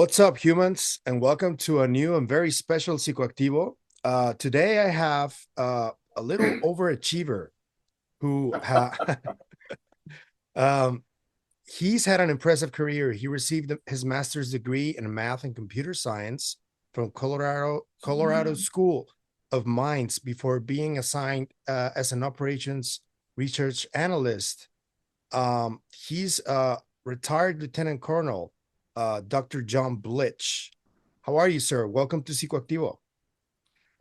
What's up, humans, and welcome to a new and very special Psicoactivo. Today, I have a little overachiever who um, he's had an impressive career. He received his master's degree in math and computer science from Colorado School of Mines before being assigned as an operations research analyst. He's a retired lieutenant colonel, Dr. John Blitch. How are you, sir? Welcome to Psicoactivo.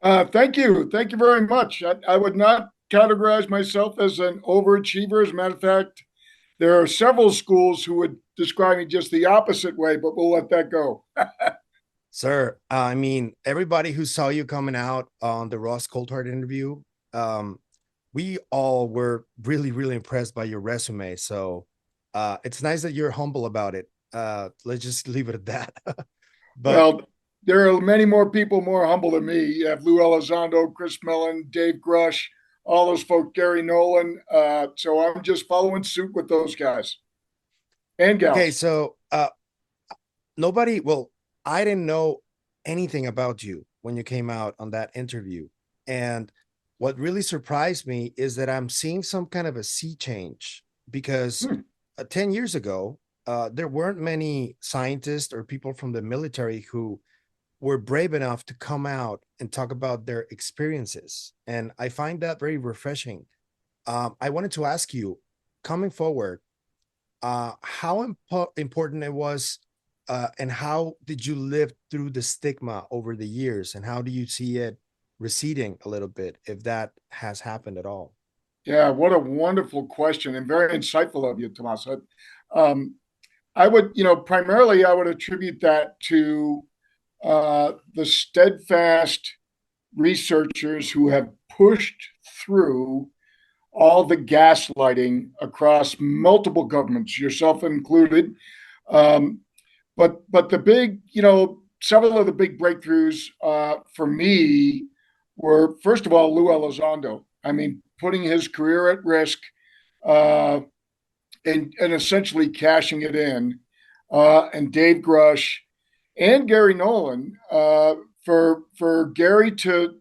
Thank you. Thank you very much. I would not categorize myself as an overachiever. As a matter of fact, there are several schools who would describe me just the opposite way, but we'll let that go. Sir, I mean, everybody who saw you coming out on the Ross Coulthard interview, um, we all were really, really impressed by your resume. So it's nice that you're humble about it. Let's just leave it at that. But Well, there are many more people more humble than me. You have Lou Elizondo, Chris Mellon, Dave Grush, all those folks, Gary Nolan. So I'm just following suit with those guys and okay, gals. so nobody, well, I didn't know anything about you when you came out on that interview. And what really surprised me is that I'm seeing some kind of a sea change because Hmm. 10 years ago, there weren't many scientists or people from the military who were brave enough to come out and talk about their experiences. And I find that very refreshing. I wanted to ask you, coming forward, how important it was, and how did you live through the stigma over the years, and how do you see it receding a little bit, if that has happened at all? Yeah, what a wonderful question and very insightful of you, Tomas. Um, I would, primarily I would attribute that to the steadfast researchers who have pushed through all the gaslighting across multiple governments, yourself included. Um, but the big, several of the big breakthroughs for me were, first of all, Lou Elizondo. I mean, putting his career at risk uh, and essentially cashing it in, and Dave Grush and Gary Nolan, for Gary to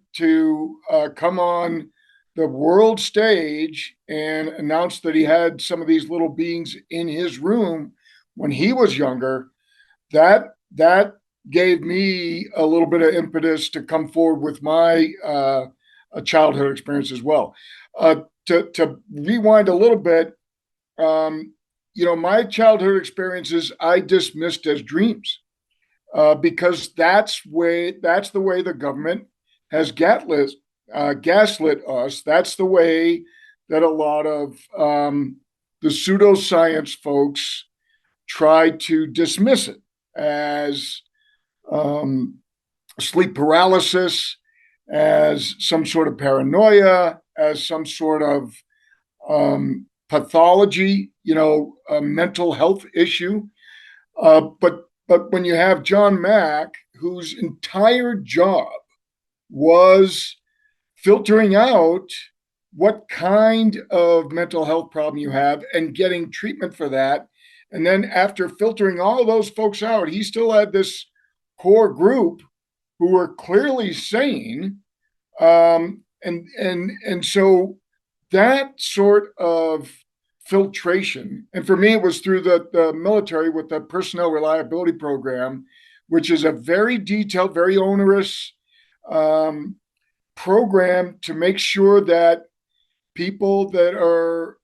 come on the world stage and announce that he had some of these little beings in his room when he was younger. That gave me a little bit of impetus to come forward with my childhood experience as well. To rewind a little bit, um, my childhood experiences I dismissed as dreams, because that's the way the government has gaslit us. That's the way that a lot of the pseudoscience folks try to dismiss it as um, sleep paralysis, as some sort of paranoia, as some sort of pathology, a mental health issue. But when you have John Mack, whose entire job was filtering out what kind of mental health problem you have and getting treatment for that, and then after filtering all those folks out, he still had this core group who were clearly sane, and so that sort of filtration, and for me, it was through the military with the personnel reliability program, which is a very detailed, very onerous um, program to make sure that people that are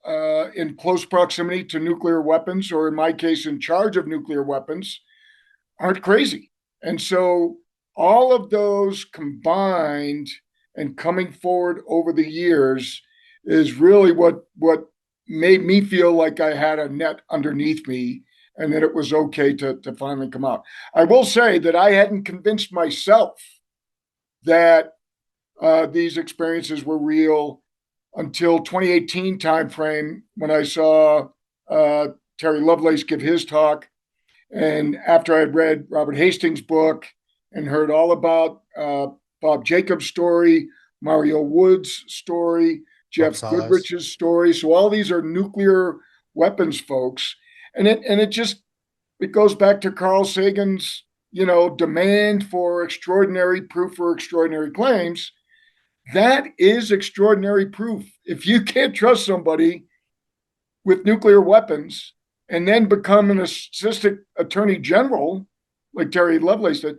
in close proximity to nuclear weapons, or in my case, in charge of nuclear weapons, aren't crazy. And so all of those combined and coming forward over the years is really what made me feel like I had a net underneath me and that it was okay to finally come out. I will say that I hadn't convinced myself that these experiences were real until 2018 timeframe, when I saw Terry Lovelace give his talk, and after I'd read Robert Hastings' book and heard all about Bob Jacobs' story, Mario Wood's story, Bob Jeff Salas. Goodrich's story. So all these are nuclear weapons folks, and it just it goes back to Carl Sagan's demand for extraordinary proof or extraordinary claims, that is extraordinary proof. If you can't trust somebody with nuclear weapons and then become an assistant attorney general, like Terry Lovelace said,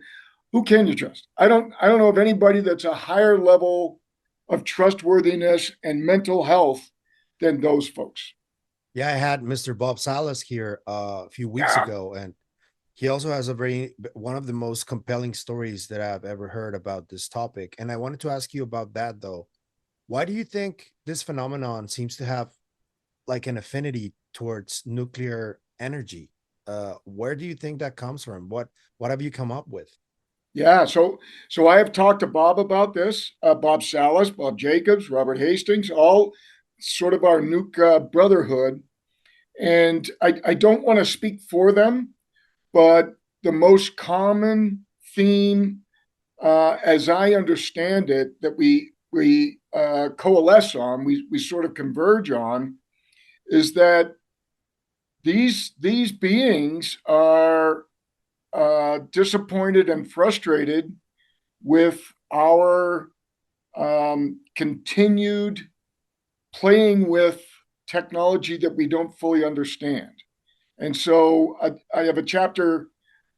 who can you trust? I don't know of anybody that's a higher level of trustworthiness and mental health than those folks. Yeah, I had Mr. Bob Salas here a few weeks Yeah. ago, and he also has one of the most compelling stories that I've ever heard about this topic. And I wanted to ask you about that though. Why do you think this phenomenon seems to have like an affinity towards nuclear energy? Where do you think that comes from? What have you come up with? Yeah, so I have talked to Bob about this, Bob Salas, Bob Jacobs, Robert Hastings, all sort of our nuke brotherhood. And I don't want to speak for them, but the most common theme, as I understand it, that we coalesce on, we sort of converge on, is that these beings are disappointed and frustrated with our continued playing with technology that we don't fully understand. And so I have a chapter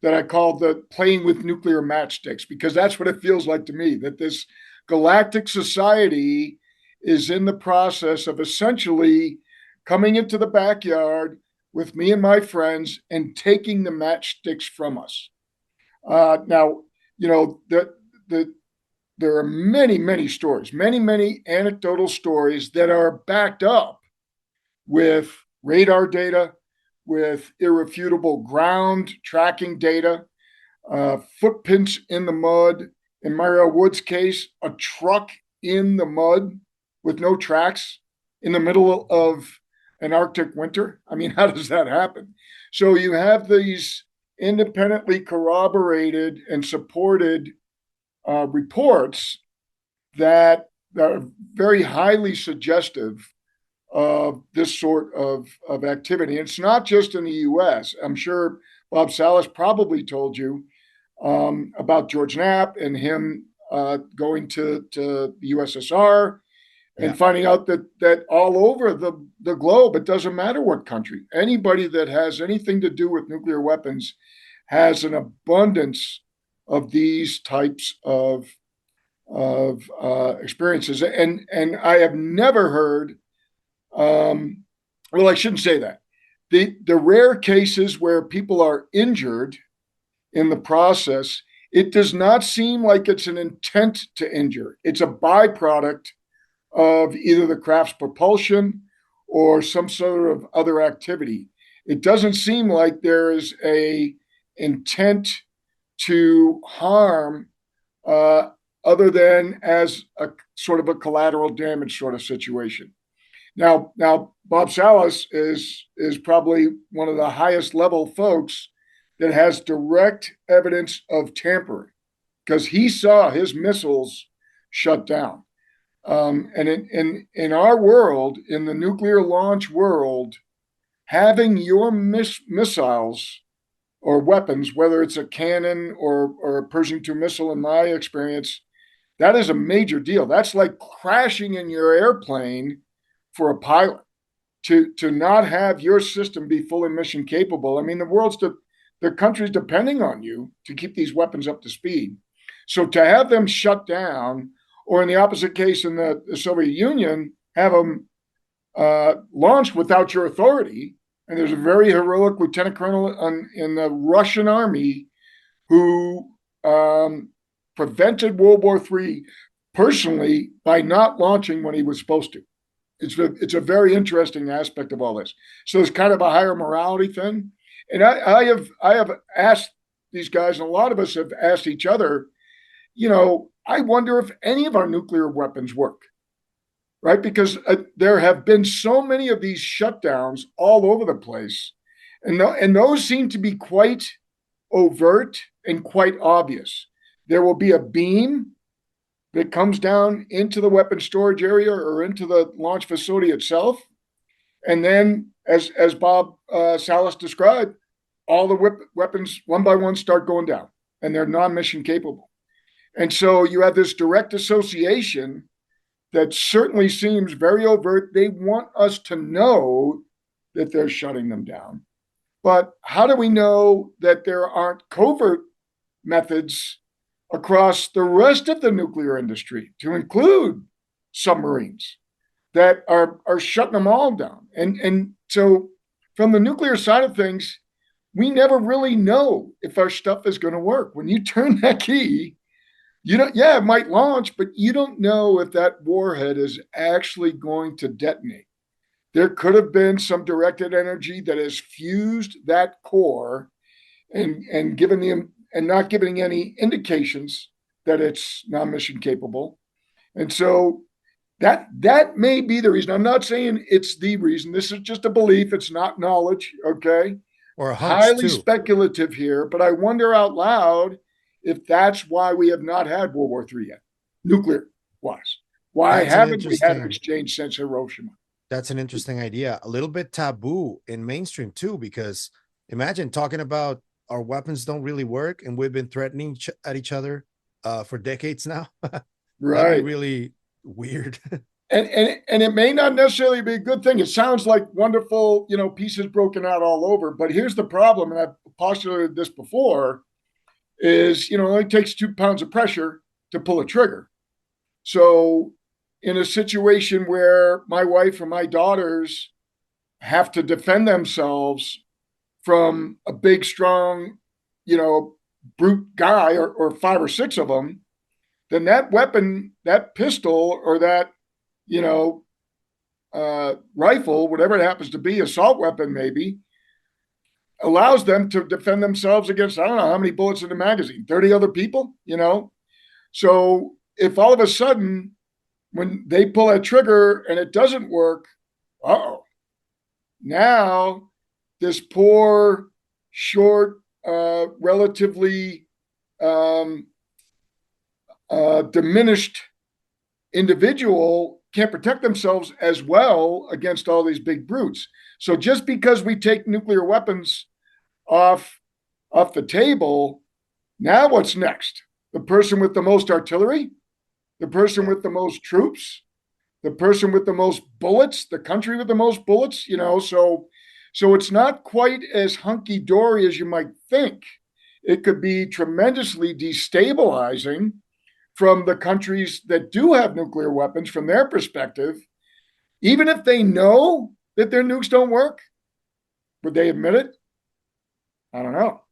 that I call the playing with nuclear matchsticks, because that's what it feels like to me, that this galactic society is in the process of essentially coming into the backyard with me and my friends and taking the matchsticks from us. Now, the there are many, many stories, many, many anecdotal stories that are backed up with radar data, with irrefutable ground tracking data, footprints in the mud. In Mario Wood's case, a truck in the mud with no tracks in the middle of an Arctic winter. I mean, how does that happen? So you have these independently corroborated and supported reports that are very highly suggestive of this sort of activity. And it's not just in the US. I'm sure Bob Salas probably told you about George Knapp and him going to the USSR Yeah. and finding out that all over the globe, it doesn't matter what country, anybody that has anything to do with nuclear weapons has an abundance of these types of experiences. And I have never heard, well, I shouldn't say that. The rare cases where people are injured in the process, it does not seem like it's an intent to injure. It's a byproduct of either the craft's propulsion or some sort of other activity. It doesn't seem like there is a intent to harm other than as a sort of a collateral damage sort of situation. Now, Bob Salas is probably one of the highest level folks that has direct evidence of tampering because he saw his missiles shut down. And in our world, in the nuclear launch world, having your missiles or weapons, whether it's a cannon or a Pershing 2 missile, in my experience, that is a major deal. That's like crashing in your airplane for a pilot to not have your system be fully mission capable. I mean, the country's depending on you to keep these weapons up to speed. So to have them shut down, or in the opposite case, in the Soviet Union, have them launched without your authority. And there's a very heroic lieutenant colonel in the Russian army who prevented World War III personally by not launching when he was supposed to. It's a very interesting aspect of all this. So it's kind of a higher morality thing. And I have asked these guys, and a lot of us have asked each other, I wonder if any of our nuclear weapons work, right? Because there have been so many of these shutdowns all over the place. And those seem to be quite overt and quite obvious. There will be a beam that comes down into the weapon storage area or into the launch facility itself. And then, as Bob Salas described, all the weapons one by one start going down. and they're non-mission capable. And so you have this direct association that certainly seems very overt. They want us to know that they're shutting them down. But how do we know that there aren't covert methods across the rest of the nuclear industry, to include submarines, that are shutting them all down? And so from the nuclear side of things, we never really know if our stuff is going to work. When you turn that key, you don't, yeah, it might launch, but you don't know if that warhead is actually going to detonate. There could have been some directed energy that has fused that core and given the and not giving any indications that it's non-mission capable. And so that may be the reason. I'm not saying it's the reason. This is just a belief. It's not knowledge. Okay. Or a hunch Highly too. speculative here, but I wonder out loud if that's why we have not had World War III yet, nuclear wise. Why That's an haven't we had an interesting exchange since Hiroshima? that's an interesting idea. A little bit taboo in mainstream too, because imagine talking about our weapons don't really work and we've been threatening at each other for decades now. That'd be Right. really weird. And it may not necessarily be a good thing. It sounds like wonderful, pieces broken out all over. But here's the problem, and I've postulated this before, is it only takes 2 pounds of pressure to pull a trigger. So in a situation where my wife or my daughters have to defend themselves from a big, strong, brute guy, or 5 or 6 of them, then that weapon, that pistol, or that, you know, rifle, whatever it happens to be, assault weapon maybe, allows them to defend themselves against, I don't know how many bullets in the magazine, 30 other people. So if all of a sudden, when they pull that trigger and it doesn't work, uh-oh, now this poor, short, relatively diminished individual can't protect themselves as well against all these big brutes. So just because we take nuclear weapons off the table, now what's next? The person with the most artillery, the person Yeah. with the most troops, the person with the most bullets, the country with the most bullets. So it's not quite as hunky dory as you might think. It could be tremendously destabilizing from the countries that do have nuclear weapons, from their perspective. Even if they know that their nukes don't work, would they admit it? I don't know.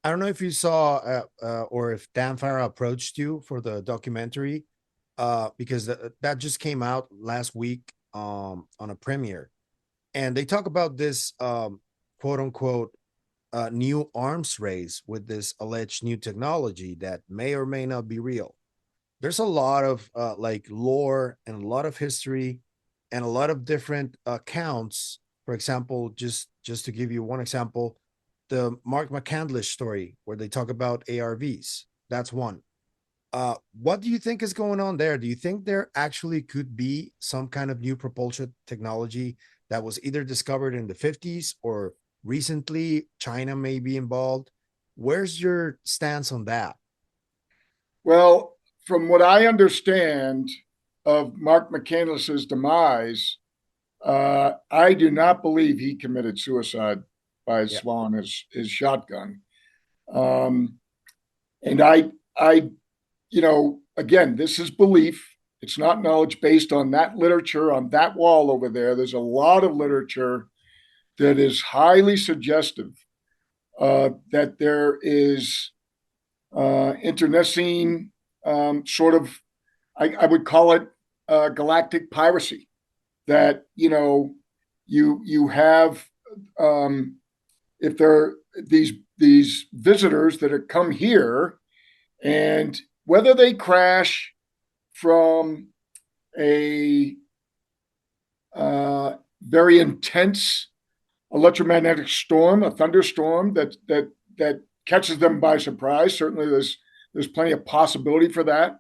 I don't know if you saw or if Dan Farah approached you for the documentary, because that just came out last week on a premiere, and they talk about this quote unquote new arms race with this alleged new technology that may or may not be real. There's a lot of like lore and a lot of history and a lot of different accounts. For example, just to give you one example, the Mark McCandlish story where they talk about ARVs. That's one. What do you think is going on there? Do you think there actually could be some kind of new propulsion technology that was either discovered in the 50s or recently China may be involved? Where's your stance on that? Well, from what I understand of Mark McCandless's demise, I do not believe he committed suicide by Yeah. swallowing his shotgun. Um, and I, again, this is belief. It's not knowledge based on that literature on that wall over there. There's a lot of literature that is highly suggestive that there is internecine sort of, I would call it galactic piracy. That you have, if there are these visitors that have come here, and whether they crash from a very intense electromagnetic storm, a thunderstorm that catches them by surprise. Certainly, there's plenty of possibility for that.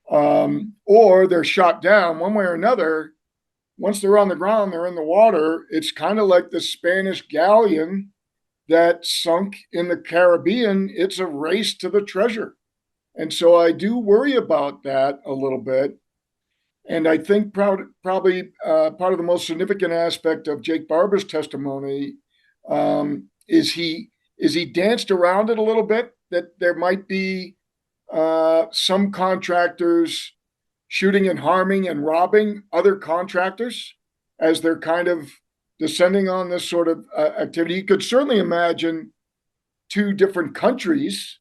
Or they're shot down one way or another. Once they're on the ground, they're in the water. It's kind of like the Spanish galleon that sunk in the Caribbean, it's a race to the treasure. And so I do worry about that a little bit. And I think probably part of the most significant aspect of Jake Barber's testimony is he danced around it a little bit, that there might be some contractors shooting and harming and robbing other contractors as they're kind of descending on this sort of activity. You could certainly imagine two different countries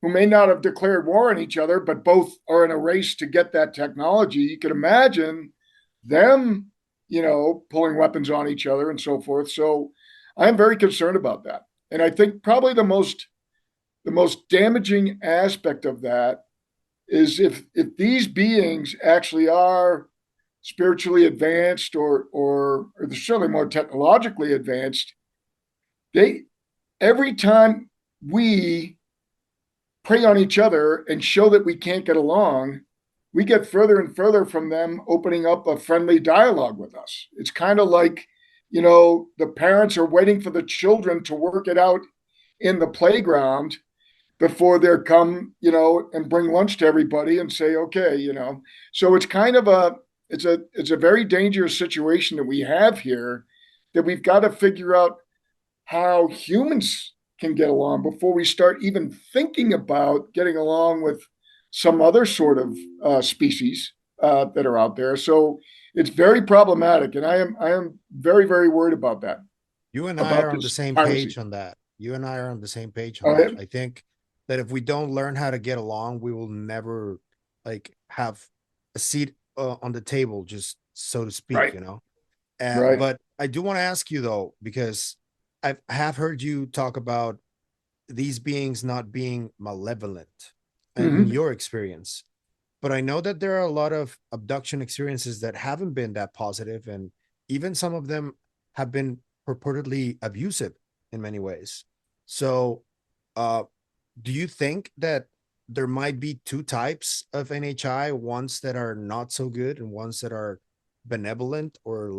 who may not have declared war on each other, but both are in a race to get that technology. You could imagine them, pulling weapons on each other and so forth. So I'm very concerned about that. And I think probably the most damaging aspect of that is if these beings actually are spiritually advanced or they're certainly more technologically advanced, every time we prey on each other and show that we can't get along, we get further and further from them opening up a friendly dialogue with us. It's kind of like, the parents are waiting for the children to work it out in the playground before they come, and bring lunch to everybody and say, okay, So it's kind of it's a very dangerous situation that we have here, that we've got to figure out how humans can get along before we start even thinking about getting along with some other sort of species that are out there. So it's very problematic, and I am very, very worried about that. You and I About are on the this same piracy. page on that. You and I are on the same page on that. I think that if we don't learn how to get along, we will never have a seat on the table, just so to speak, Right. Right. But I do want to ask you though, because I have heard you talk about these beings not being malevolent in Mm-hmm. your experience. But I know that there are a lot of abduction experiences that haven't been that positive, and even some of them have been purportedly abusive in many ways. So, uh, do you think that there might be two types of NHI, ones that are not so good and ones that are benevolent, or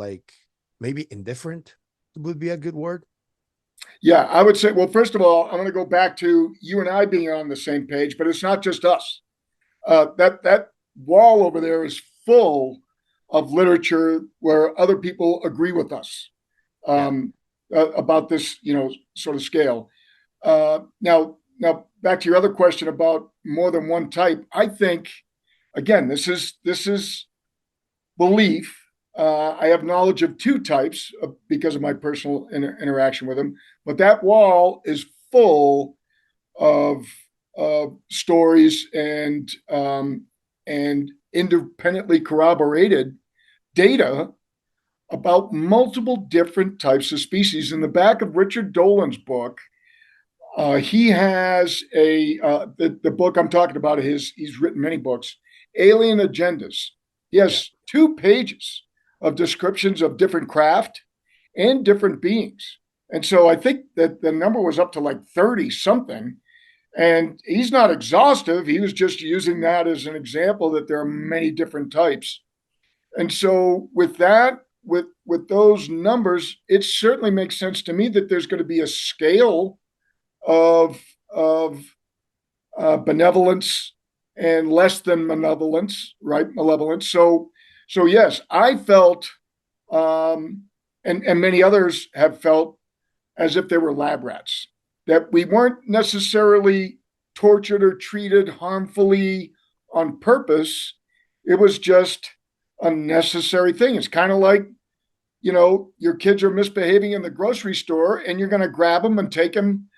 maybe indifferent would be a good word? Yeah, I would say, well, first of all, I'm going to go back to you and I being on the same page, but it's not just us. That wall over there is full of literature where other people agree with us Yeah. about this, sort of scale. Now, back to your other question about more than one type. I think, again, this is belief. I have knowledge of two types because of my personal interaction with them, but that wall is full of stories and independently corroborated data about multiple different types of species. In the back of Richard Dolan's book, he has the book I'm talking about. He's written many books, Alien Agendas. He Yeah. has 2 pages of descriptions of different craft and different beings. And so I think that the number was up to like 30 something. And he's not exhaustive. He was just using that as an example that there are many different types. And so with that, with those numbers, it certainly makes sense to me that there's going to be a scale of benevolence and less than malevolence, right? Malevolence. So yes, I felt, and many others have felt as if they were lab rats, that we weren't necessarily tortured or treated harmfully on purpose. It was just a necessary thing. It's kind of like, your kids are misbehaving in the grocery store and you're going to grab them and take them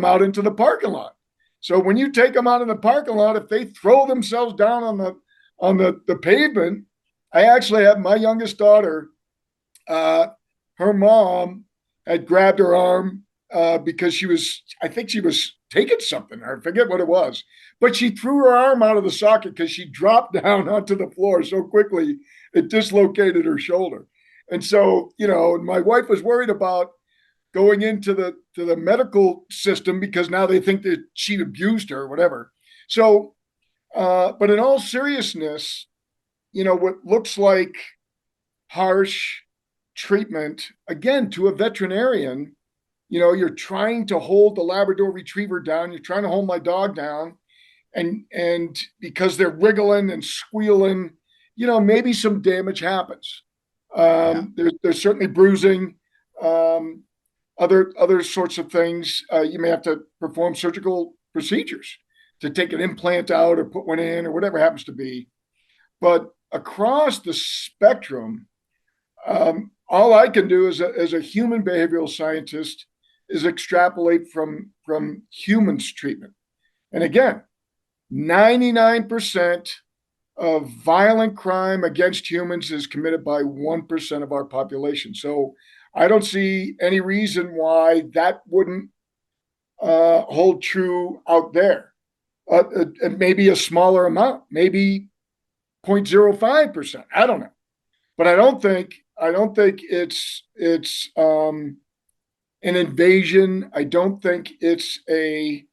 out into the parking lot. So when you take them out in the parking lot, if they throw themselves down on the pavement, I actually have my youngest daughter, her mom had grabbed her arm because I think she was taking something. I forget what it was, but she threw her arm out of the socket because she dropped down onto the floor so quickly it dislocated her shoulder. And so, my wife was worried about going into the medical system because now they think that she abused her or whatever. So, but in all seriousness, what looks like harsh treatment again to a veterinarian You're trying to hold the Labrador Retriever down. You're trying to hold my dog down. And because they're wriggling and squealing, maybe some damage happens. Yeah. There's certainly bruising, other sorts of things. You may have to perform surgical procedures to take an implant out or put one in or whatever happens to be. But across the spectrum, all I can do as a human behavioral scientist is extrapolate from humans treatment. And again, 99% of violent crime against humans is committed by 1% of our population. So I don't see any reason why that wouldn't hold true out there. Maybe a smaller amount, maybe 0.05%. I don't know, but I don't think it's an invasion. I don't think it's a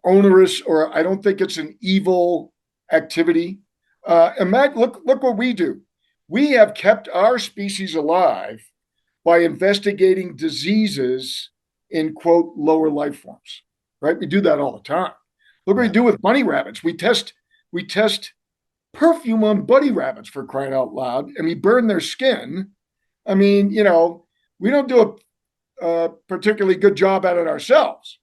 onerous, or I don't think it's an evil activity. Look what we do. We have kept our species alive by investigating diseases in, quote, lower life forms, right? We do that all the time. Look what we do with bunny rabbits. We test perfume on bunny rabbits, for crying out loud, and we burn their skin. I mean, we don't do a particularly good job at it ourselves.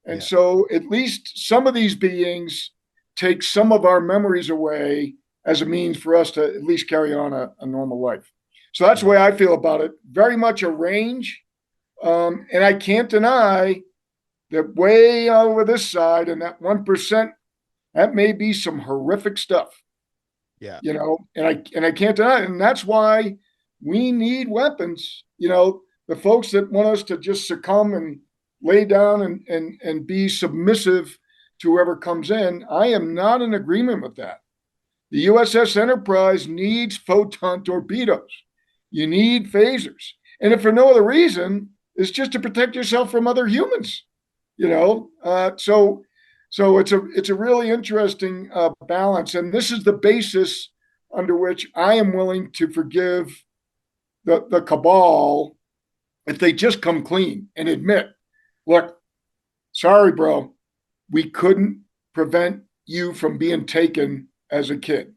And so at least some of these beings take some of our memories away as a means for us to at least carry on a normal life. So that's the way I feel about it. Very much a range. And I can't deny that way over this side and that 1%, that may be some horrific stuff. Yeah. And I can't deny it. And that's why we need weapons. The folks that want us to just succumb and lay down and be submissive to whoever comes in, I am not in agreement with that. The USS Enterprise needs photon torpedoes. You need phasers. And if for no other reason, it's just to protect yourself from other humans. So it's a really interesting balance. And this is the basis under which I am willing to forgive the cabal if they just come clean and admit, look, sorry, bro, we couldn't prevent you from being taken as a kid.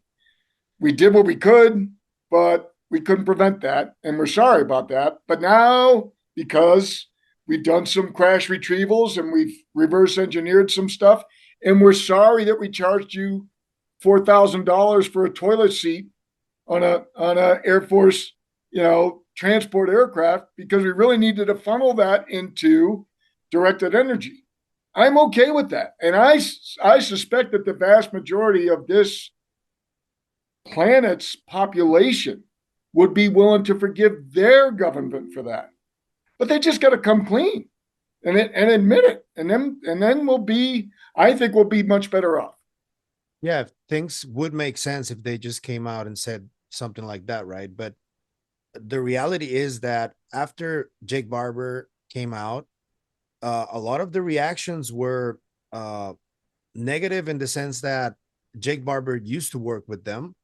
We did what we could, but we couldn't prevent that. And we're sorry about that. But now, because we've done some crash retrievals and we've reverse engineered some stuff, and we're sorry that we charged you $4,000 for a toilet seat on a Air Force, transport aircraft, because we really needed to funnel that into directed energy. I'm okay with that. And I suspect that the vast majority of this planet's population would be willing to forgive their government for that. But they just got to come clean and admit it. And then I think we'll be much better off. Yeah, things would make sense if they just came out and said something like that, right? But the reality is that after Jake Barber came out, a lot of the reactions were negative, in the sense that Jake Barber used to work with them,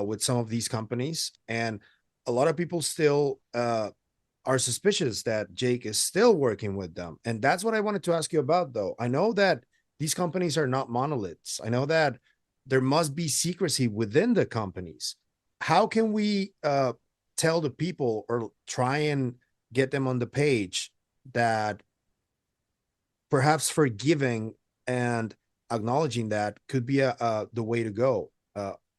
with some of these companies, and a lot of people still are suspicious that Jake is still working with them. And that's what I wanted to ask you about, though. I know that these companies are not monoliths. I know that there must be secrecy within the companies. How can we tell the people, or try and get them on the page, that perhaps forgiving and acknowledging that could be the way to go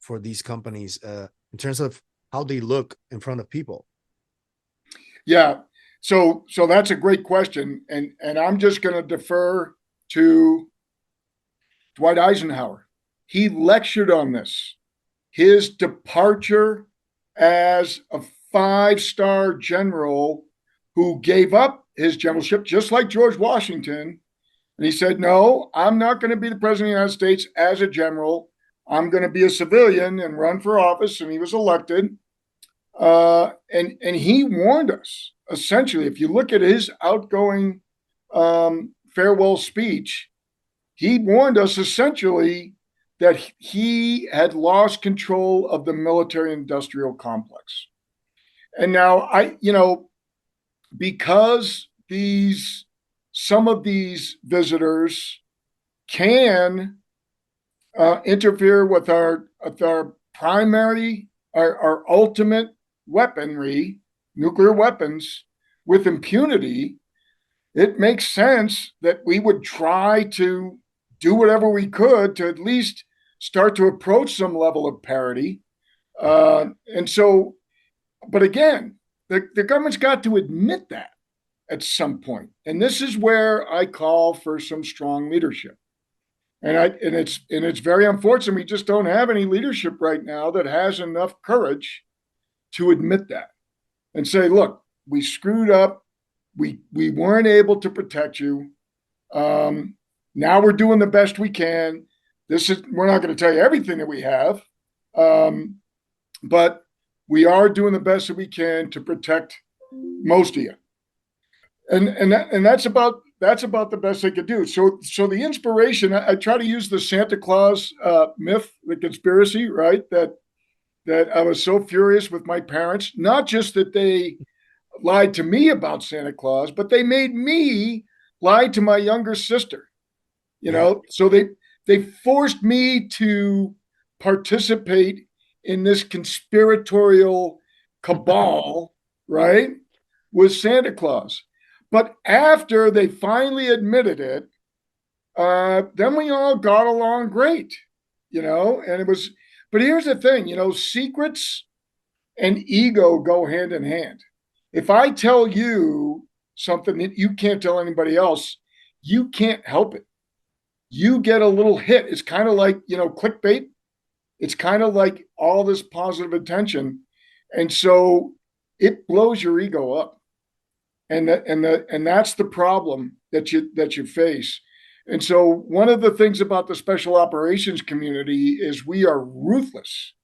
for these companies in terms of how they look in front of people? Yeah. So that's a great question. And I'm just going to defer to Dwight Eisenhower. He lectured on this. His departure as a 5-star general who gave up his generalship, just like George Washington. And he said, no, I'm not going to be the president of the United States as a general. I'm going to be a civilian and run for office. And he was elected. And he warned us, essentially. If you look at his outgoing farewell speech, he warned us essentially that he had lost control of the military industrial complex. And now because some of these visitors can interfere with our primary, our ultimate weaponry, nuclear weapons, with impunity, it makes sense that we would try to do whatever we could to at least start to approach some level of parity. And so, but again, the government's got to admit that at some point. And this is where I call for some strong leadership. And it's very unfortunate we just don't have any leadership right now that has enough courage to admit that and say, look, we screwed up. We weren't able to protect you. Now we're doing the best we can. We're not going to tell you everything that we have, but we are doing the best that we can to protect most of you. And that's about the best they could do. So the inspiration, I try to use the Santa Claus myth, the conspiracy, right? That I was so furious with my parents, not just that they lied to me about Santa Claus, but they made me lie to my younger sister. You know, so they forced me to participate in this conspiratorial cabal, right, with Santa Claus. But after they finally admitted it, then we all got along great, you know, and it was, but here's the thing, you know, secrets and ego go hand in hand. If I tell you something that you can't tell anybody else, you can't help it. You get a little hit. It's kind of like, you know, clickbait. It's kind of like all this positive attention. And so it blows your ego up. And that's the problem that you face. And so one of the things about the special operations community is we are ruthless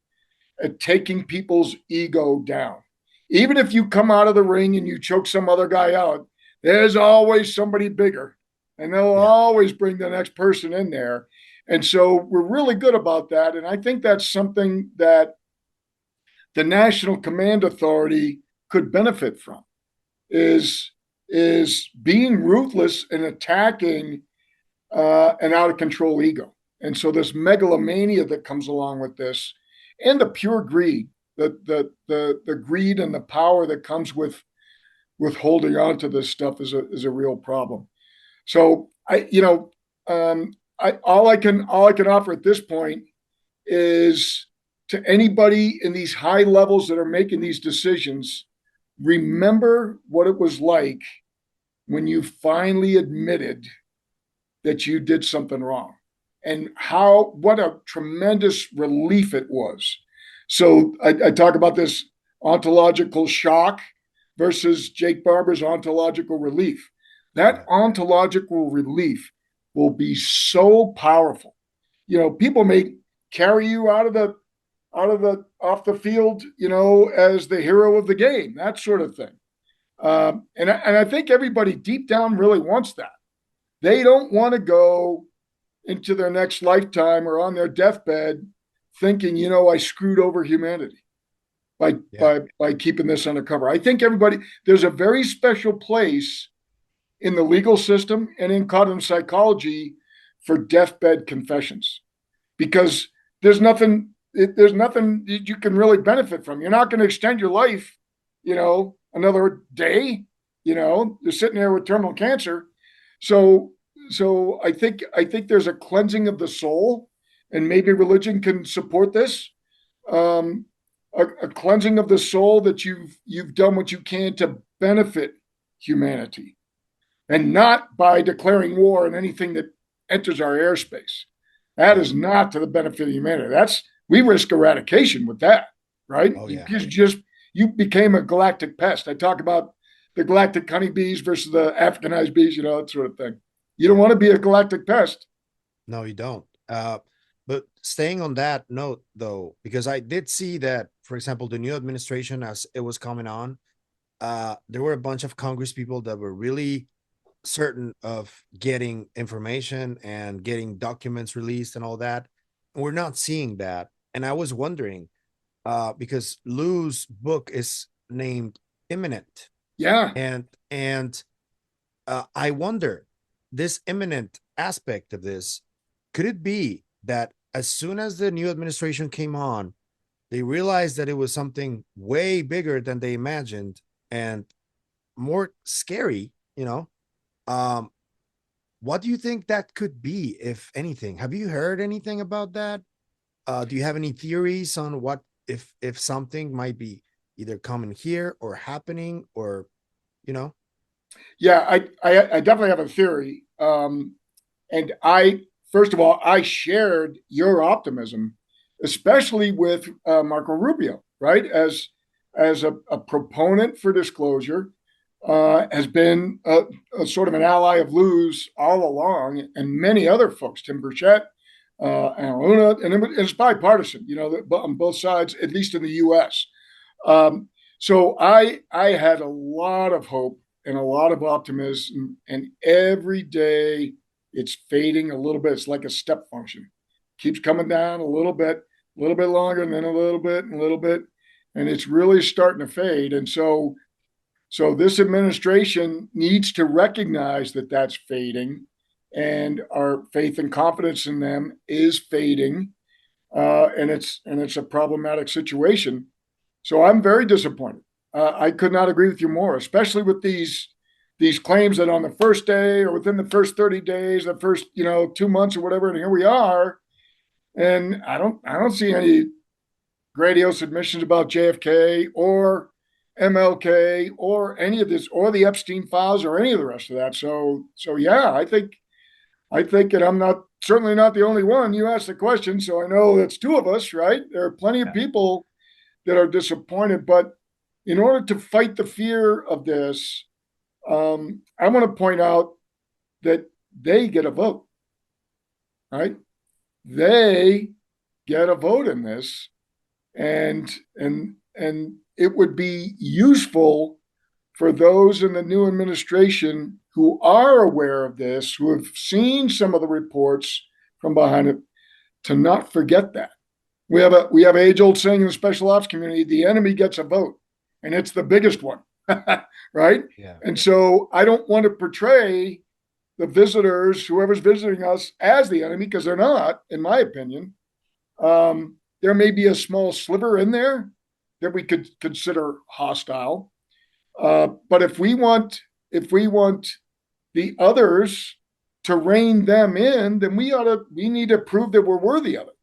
at taking people's ego down. Even if you come out of the ring and you choke some other guy out, there's always somebody bigger, and they'll always bring the next person in there. And so we're really good about that. And I think that's something that the National Command Authority could benefit from, is being ruthless and attacking an out of control ego. And so this megalomania that comes along with this, and the pure greed, the greed and the power that comes with holding on to this stuff is a real problem. So all I can offer at this point is to anybody in these high levels that are making these decisions, remember what it was like when you finally admitted that you did something wrong, and what a tremendous relief it was. So I talk about this ontological shock versus Jake Barber's ontological relief. That ontological relief will be so powerful. You know, people may carry you off the field, you know, as the hero of the game, that sort of thing. And I think everybody deep down really wants that. They don't want to go into their next lifetime or on their deathbed thinking, you know, I screwed over humanity by keeping this undercover. I think there's a very special place in the legal system and in quantum psychology for deathbed confessions, because there's nothing that you can really benefit from. You're not going to extend your life, you know, another day. You know, you're sitting there with terminal cancer. So I think there's a cleansing of the soul, and maybe religion can support this. A cleansing of the soul, that you've done what you can to benefit humanity, and not by declaring war on anything that enters our airspace. That is not to the benefit of humanity. We risk eradication with that, right? Oh, yeah. You became a galactic pest. I talk about the galactic honeybees versus the Africanized bees, you know, that sort of thing. You don't want to be a galactic pest. No, you don't. But staying on that note, though, because I did see that, for example, the new administration, as it was coming on, there were a bunch of Congress people that were really certain of getting information and getting documents released and all that. And we're not seeing that. And I was wondering, because Lou's book is named Imminent. Yeah. And And I wonder, this imminent aspect of this, could it be that as soon as the new administration came on, they realized that it was something way bigger than they imagined and more scary, you know? Um, what do you think that could be, if anything? Have you heard anything about that? Do you have any theories on what, if something might be either coming here or happening, or you know? Yeah, I definitely have a theory. And I, first of all, I shared your optimism, especially with Marco Rubio, right? As a proponent for disclosure, has been a sort of an ally of Lou's all along, and many other folks, Tim Burchett, and Luna, and it's bipartisan, on both sides, at least in the U.S. So I had a lot of hope and a lot of optimism, and every day it's fading a little bit. It's like a step function, keeps coming down a little bit longer, and then a little bit, and a little bit, and it's really starting to fade. And so this administration needs to recognize that that's fading, and our faith and confidence in them is fading, and it's a problematic situation. So I'm very disappointed. I could not agree with you more, especially with these claims that on the first day or within the first 30 days, the first 2 months or whatever, and here we are. And I don't see any grandiose admissions about JFK or MLK or any of this or the Epstein files or any of the rest of that. So yeah, I think, and I'm not certainly not the only one. You asked the question, so I know that's two of us, right? There are plenty of people that are disappointed, but in order to fight the fear of this, I want to point out that they get a vote, right? They get a vote in this, and it would be useful for those in the new administration who are aware of this, who have seen some of the reports from behind it, to not forget that. We have age old saying in the special ops community: the enemy gets a vote, and it's the biggest one, right? Yeah. And so I don't want to portray the visitors, whoever's visiting us, as the enemy, because they're not, in my opinion. There may be a small sliver in there that we could consider hostile, but if we want the others to rein them in, then we need to prove that we're worthy of it.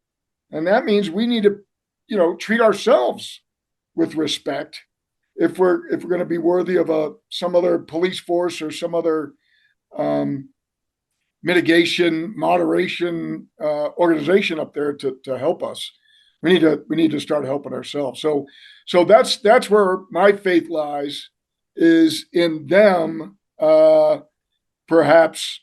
And that means we need to, treat ourselves with respect if we're going to be worthy of some other police force or some other mitigation, moderation organization up there to help us. We need to start helping ourselves. So that's where my faith lies, is in them perhaps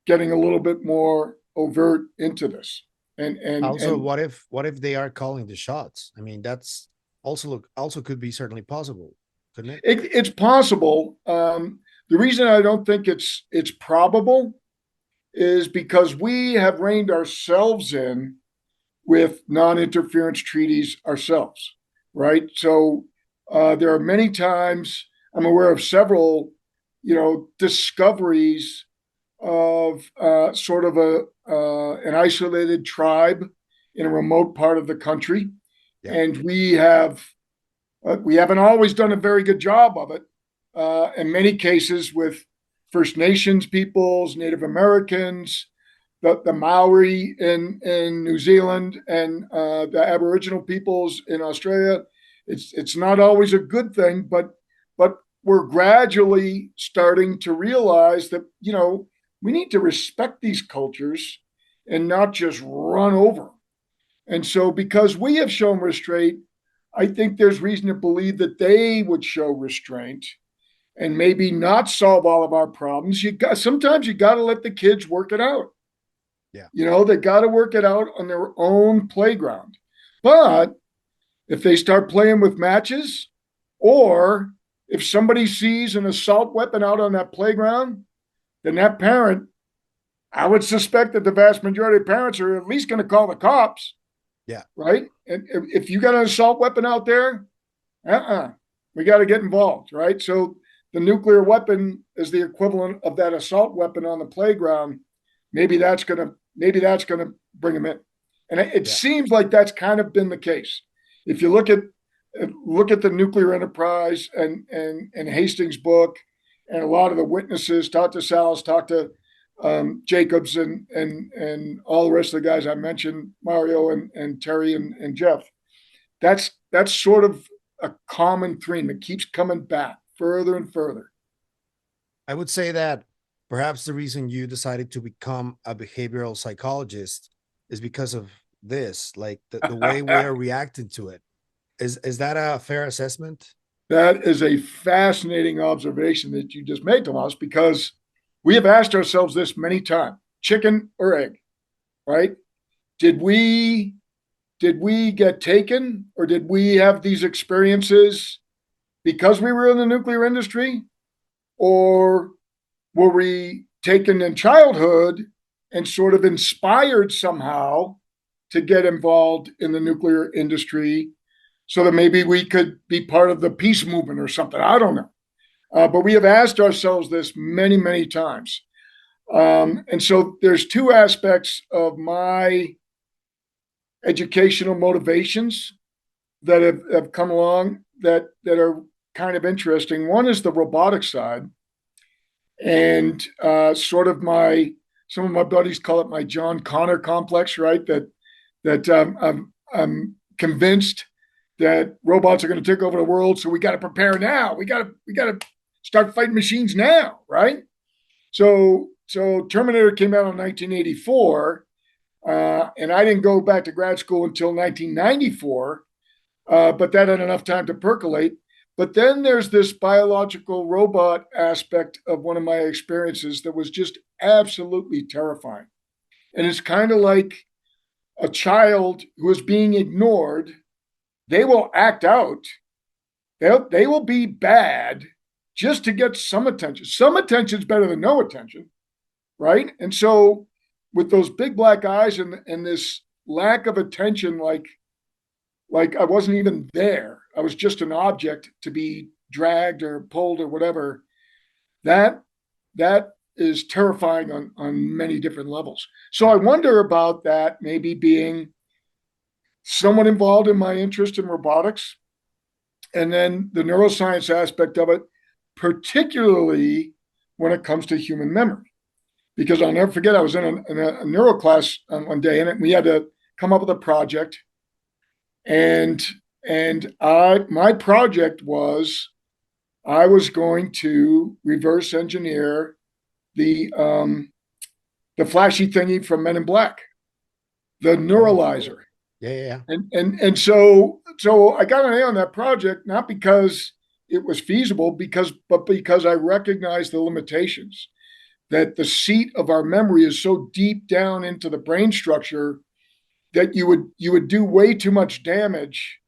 getting a little bit more overt into this. Also, And what if they are calling the shots? I mean, that's also could be certainly possible, couldn't it? it's possible. The reason I don't think it's probable is because we have reined ourselves in with non-interference treaties ourselves, right? So there are many times I'm aware of several, discoveries of sort of an isolated tribe in a remote part of the country, Yeah. and we haven't always done a very good job of it. In many cases, with First Nations peoples, Native Americans, the Maori in New Zealand, and the Aboriginal peoples in Australia. It's not always a good thing, but we're gradually starting to realize that we need to respect these cultures and not just run over them. And so, because we have shown restraint, I think there's reason to believe that they would show restraint and maybe not solve all of our problems. Sometimes you got to let the kids work it out. Yeah. They got to work it out on their own playground. But if they start playing with matches, or if somebody sees an assault weapon out on that playground, then that parent, I would suspect that the vast majority of parents are at least going to call the cops. Yeah. Right. And if you got an assault weapon out there, we got to get involved. Right. So the nuclear weapon is the equivalent of that assault weapon on the playground, maybe that's gonna bring them in. And it Yeah. seems like that's kind of been the case. If you look at the nuclear enterprise and Hastings' book, and a lot of the witnesses, talk to Salas, talk to Jacobs, and all the rest of the guys I mentioned, Mario and Terry and Jeff. That's sort of a common theme that keeps coming back further and further. I would say that perhaps the reason you decided to become a behavioral psychologist is because of this, like the way we are reacting to it. Is that a fair assessment? That is a fascinating observation that you just made, Tomas, because we have asked ourselves this many times: chicken or egg, right? Did we did we get taken, or did we have these experiences because we were in the nuclear industry, or were we taken in childhood and sort of inspired somehow to get involved in the nuclear industry so that maybe we could be part of the peace movement or something? I don't know. But we have asked ourselves this many, many times. And so there's two aspects of my educational motivations that have come along that are kind of interesting. One is the robotic side, and sort of some of my buddies call it my John Connor complex, right? That I'm convinced that robots are going to take over the world, so we got to prepare now. We got to start fighting machines now, right? So Terminator came out in 1984, and I didn't go back to grad school until 1994, but that had enough time to percolate. But then there's this biological robot aspect of one of my experiences that was just absolutely terrifying. And it's kind of like a child who is being ignored. They will act out, they will be bad just to get some attention. Some attention is better than no attention, right? And so, with those big black eyes and this lack of attention, like I wasn't even there. I was just an object to be dragged or pulled or whatever. That that is terrifying on many different levels. So I wonder about that maybe being somewhat involved in my interest in robotics, and then the neuroscience aspect of it, particularly when it comes to human memory. Because I'll never forget, I was in a neuro class one day, and we had to come up with a project, and my project was I was going to reverse engineer the the flashy thingy from Men in Black, the Oh, cool. neuralizer. Yeah, yeah, yeah. And so I got an A on that project, not because it was feasible, but because I recognized the limitations, that the seat of our memory is so deep down into the brain structure that you would do way too much damage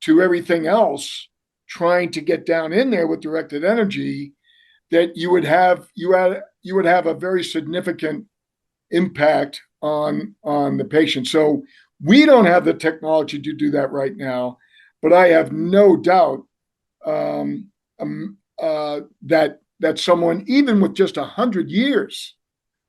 to everything else trying to get down in there with directed energy, that you would have a very significant impact on the patient. So we don't have the technology to do that right now, but I have no doubt that someone, even with just 100 years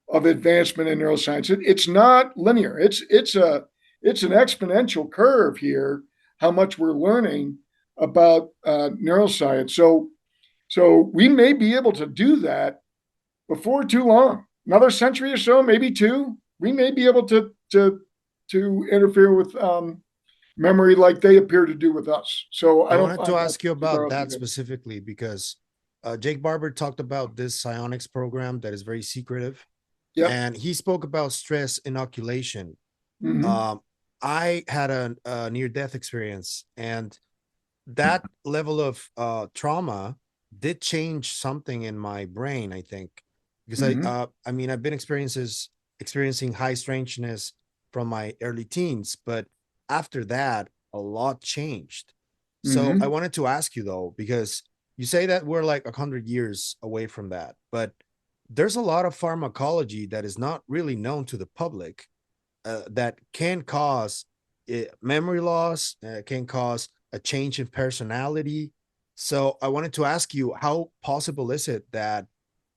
of advancement in neuroscience, it's not linear. It's an exponential curve here. How much we're learning about neuroscience. So we may be able to do that before too long. Another century or so, maybe two. We may be able to interfere with memory like they appear to do with us. So I I don't wanted to find that ask you super about that optimistic. specifically because Jake Barber talked about this psionics program that is very secretive, Yep. and he spoke about stress inoculation. Mm-hmm. Um, I had a near death experience, and that level of trauma did change something in my brain, I think, because Mm-hmm. I mean, I've been experiencing high strangeness from my early teens, but after that a lot changed. So I Mm-hmm. wanted to ask you though, because you say that we're like 100 years away from that, but there's a lot of pharmacology that is not really known to the public, that can cause memory loss, can cause a change in personality. So I wanted to ask you, how possible is it that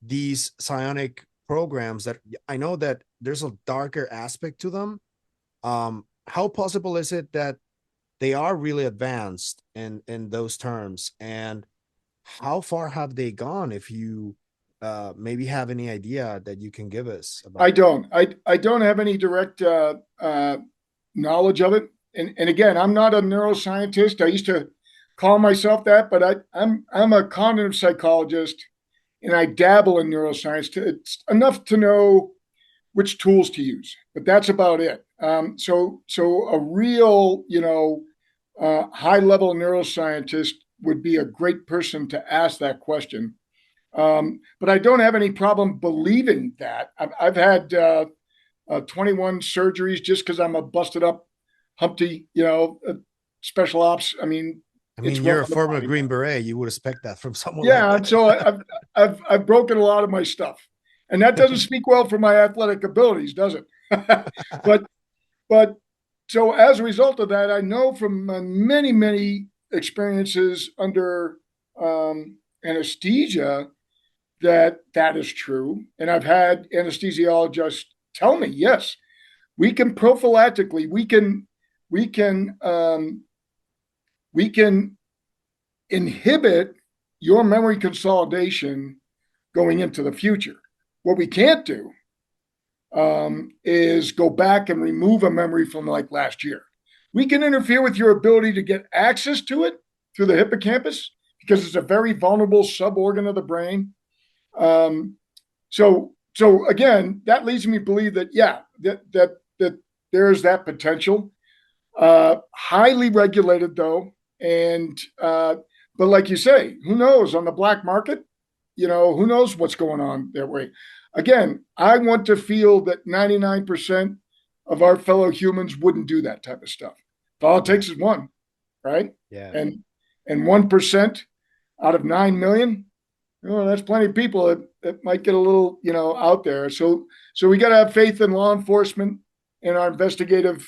these psionic programs that I know that there's a darker aspect to them, how possible is it that they are really advanced in those terms, and how far have they gone, if you maybe have any idea that you can give us about I that? don't. I don't have any direct knowledge of it. And again, I'm not a neuroscientist. I used to call myself that, but I'm a cognitive psychologist, and I dabble in neuroscience. It's enough to know which tools to use, but that's about it. So a real, high level neuroscientist would be a great person to ask that question. But I don't have any problem believing that. I've had 21 surgeries just because I'm a busted up Humpty, special ops. I mean, I it's mean, well you're a on the former body. Green Beret. You would expect that from someone like Yeah, and that. so I've broken a lot of my stuff, and that doesn't speak well for my athletic abilities, does it? but but so as a result of that, I know from many experiences under anesthesia that that is true, and I've had anesthesiologists tell me, yes, we can prophylactically, we can we can inhibit your memory consolidation going into the future. What we can't do is go back and remove a memory from like last year. We can interfere with your ability to get access to it through the hippocampus because it's a very vulnerable suborgan of the brain. Um, so again, that leads me to believe that that there is that potential. Highly regulated though, and but like you say, who knows on the black market? Who knows what's going on that way. Again, I want to feel that 99% of our fellow humans wouldn't do that type of stuff. All it Yeah, takes is one, right? yeah, And 1% out of 9 million, that's plenty of people that might get a little, out there. So we got to have faith in law enforcement and our investigative,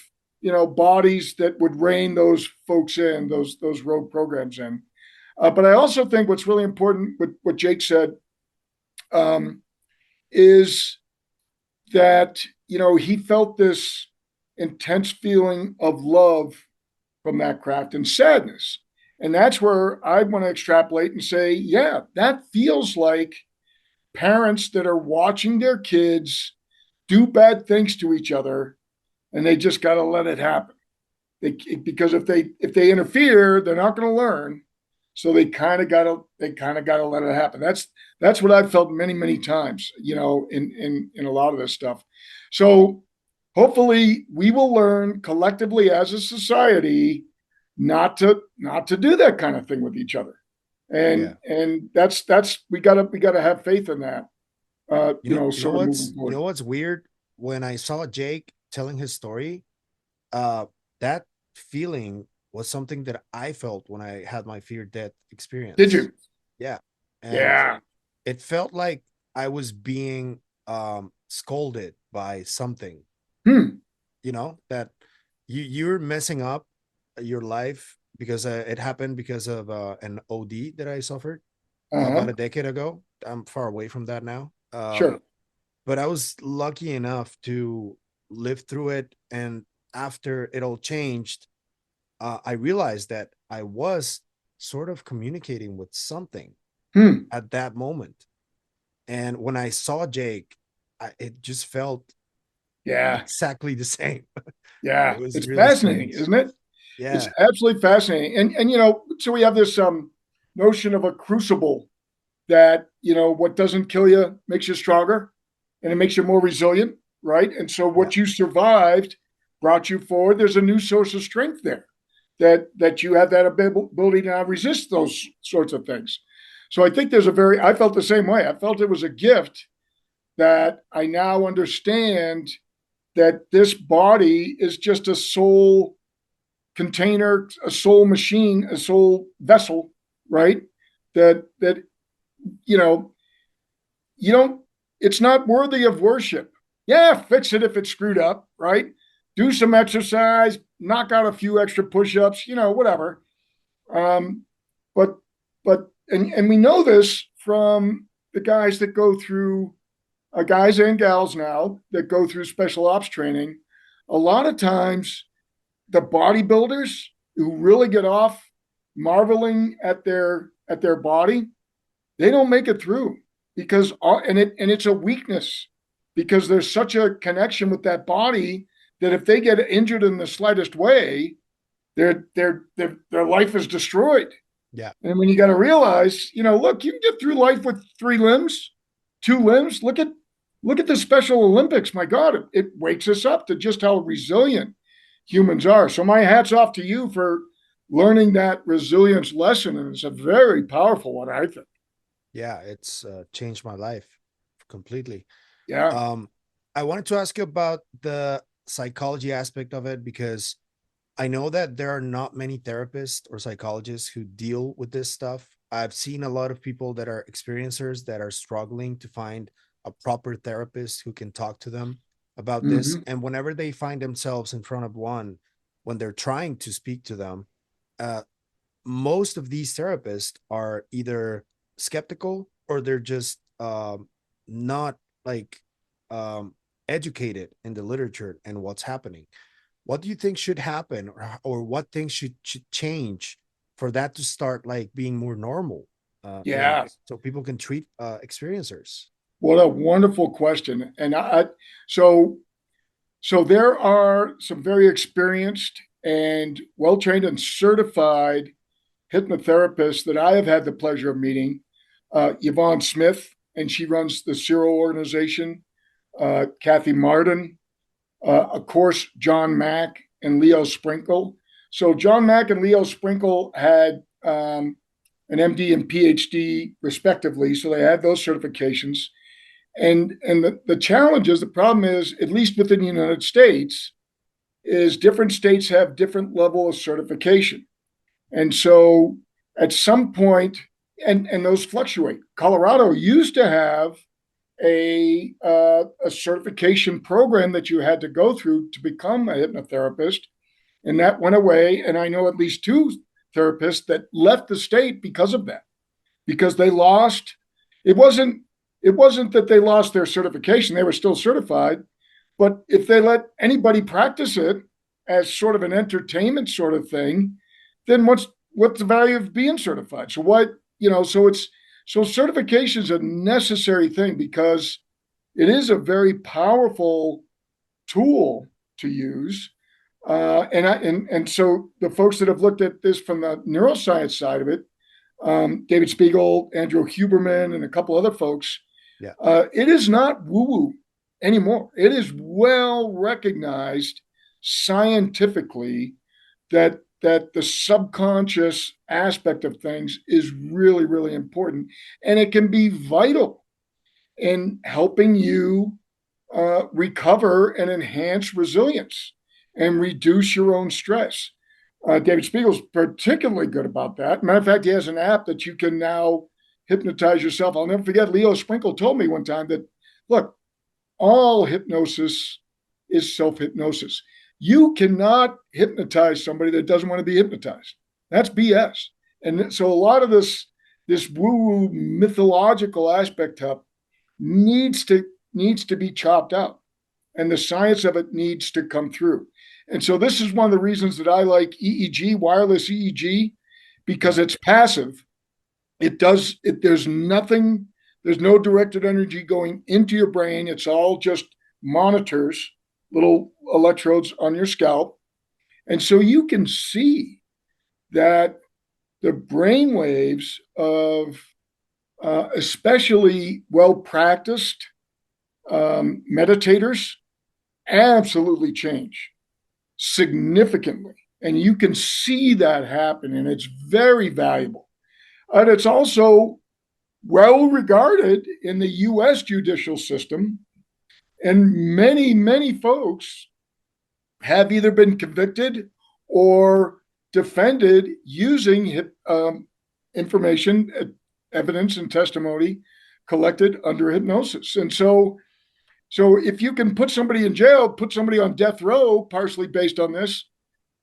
bodies that would rein those folks in, those rogue programs in. But I also think what's really important, what Jake said, um, is that he felt this intense feeling of love from that craft and sadness. And that's where I want to extrapolate and say, yeah, that feels like parents that are watching their kids do bad things to each other, and they just got to let it happen. Because if they interfere, they're not going to learn. So they kind of gotta let it happen. That's what I've felt many times, in a lot of this stuff. So hopefully we will learn collectively as a society not to do that kind of thing with each other. yeah. And that's we gotta have faith in that. Sort of moving You forward. know what's weird? When I saw Jake telling his story, uh, that feeling was something that I felt when I had my fear death Did experience. you? Yeah, and Yeah. it felt like I was being scolded by something. Hmm. That you're messing up your life because it happened because of an OD that I suffered about Uh-huh. a decade ago. I'm far away from that now. Sure. But I was lucky enough to live through it. And after it all changed, I realized that I was sort of communicating with something Hmm. at that moment. And when I saw Jake, it just felt Yeah. exactly the same. It Yeah. was It's really fascinating, strange. isn't it? It's Yeah. absolutely fascinating. And so we have this notion of a crucible that, what doesn't kill you makes you stronger and it makes you more resilient, right? And so Yeah. what you survived brought you forward. There's a new source of strength there that you have that ability to now resist those sorts of things. So I think I felt the same way. I felt it was a gift that I now understand that this body is just a soul container, a soul machine, a soul vessel, right? That you know, you don't. It's not worthy of worship. Yeah, fix it if it's screwed up, right? Do some exercise, knock out a few extra push-ups, whatever. Um, but But and we know this from the guys that go through guys and gals now that go through special ops training. A lot of times, the bodybuilders who really get off marveling at their body, they don't make it through because it's a weakness because there's such a connection with that body that if they get injured in the slightest way, their life is destroyed. Yeah. And when you got to realize, look, you can get through life with 3 limbs, 2 limbs. Look at the Special Olympics. My God, it wakes us up to just how resilient humans are. So my hat's off to you for learning that resilience lesson, and it's a very powerful one, I think. Yeah, it's changed my life completely. Yeah. I wanted to ask you about the psychology aspect of it because I know that there are not many therapists or psychologists who deal with this stuff. I've seen a lot of people that are experiencers that are struggling to find a proper therapist who can talk to them about this. Mm-hmm. And whenever they find themselves in front of one, when they're trying to speak to them, uh, most of these therapists are either skeptical or they're just not like um, educated in the literature and what's happening. What do you think should happen, or what things should change for that to start like being more normal? Yeah. So people can treat experiencers. What a wonderful question. And so so there are some very experienced and well-trained and certified hypnotherapists that I have had the pleasure of meeting. Yvonne Smith, and she runs the Ciro organization. Kathy Martin, of course, John Mack and Leo Sprinkle. So John Mack and Leo Sprinkle had an MD and PhD respectively, so they had those certifications. And the challenge is, the problem is, at least within the United States, is different states have different level of certification. And so at some point, and those fluctuate. Colorado used to have a certification program that you had to go through to become a hypnotherapist, and that went away. And I know at least 2 therapists that left the state because of that, because they lost. It wasn't that they lost their certification; they were still certified. But if they let anybody practice it as sort of an entertainment sort of thing, then what's the value of being certified? So so certification is a necessary thing because it is a very powerful tool to use. And so the folks that have looked at this from the neuroscience side of it, David Spiegel, Andrew Huberman, and a couple other folks, Yeah. it is not woo-woo anymore. It is well recognized scientifically that the subconscious aspect of things is really, really important. And it can be vital in helping you recover and enhance resilience and reduce your own stress. David Spiegel's particularly good about that. Matter of fact, he has an app that you can now hypnotize yourself. I'll never forget, Leo Sprinkle told me one time that, look, all hypnosis is self-hypnosis. You cannot hypnotize somebody that doesn't want to be hypnotized. That's BS. And so a lot of this woo-woo mythological aspect of needs to be chopped out, and the science of it needs to come through. And so this is one of the reasons that I like EEG, wireless EEG, because it's passive. There's no directed energy going into your brain. It's all just monitors, little electrodes on your scalp. And so you can see that the brain waves of especially well-practiced meditators absolutely change significantly. And you can see that happen, and it's very valuable. And it's also well regarded in the U.S. judicial system. And many, many folks have either been convicted or defended using information, evidence, and testimony collected under hypnosis. And so if you can put somebody in jail, put somebody on death row, partially based on this,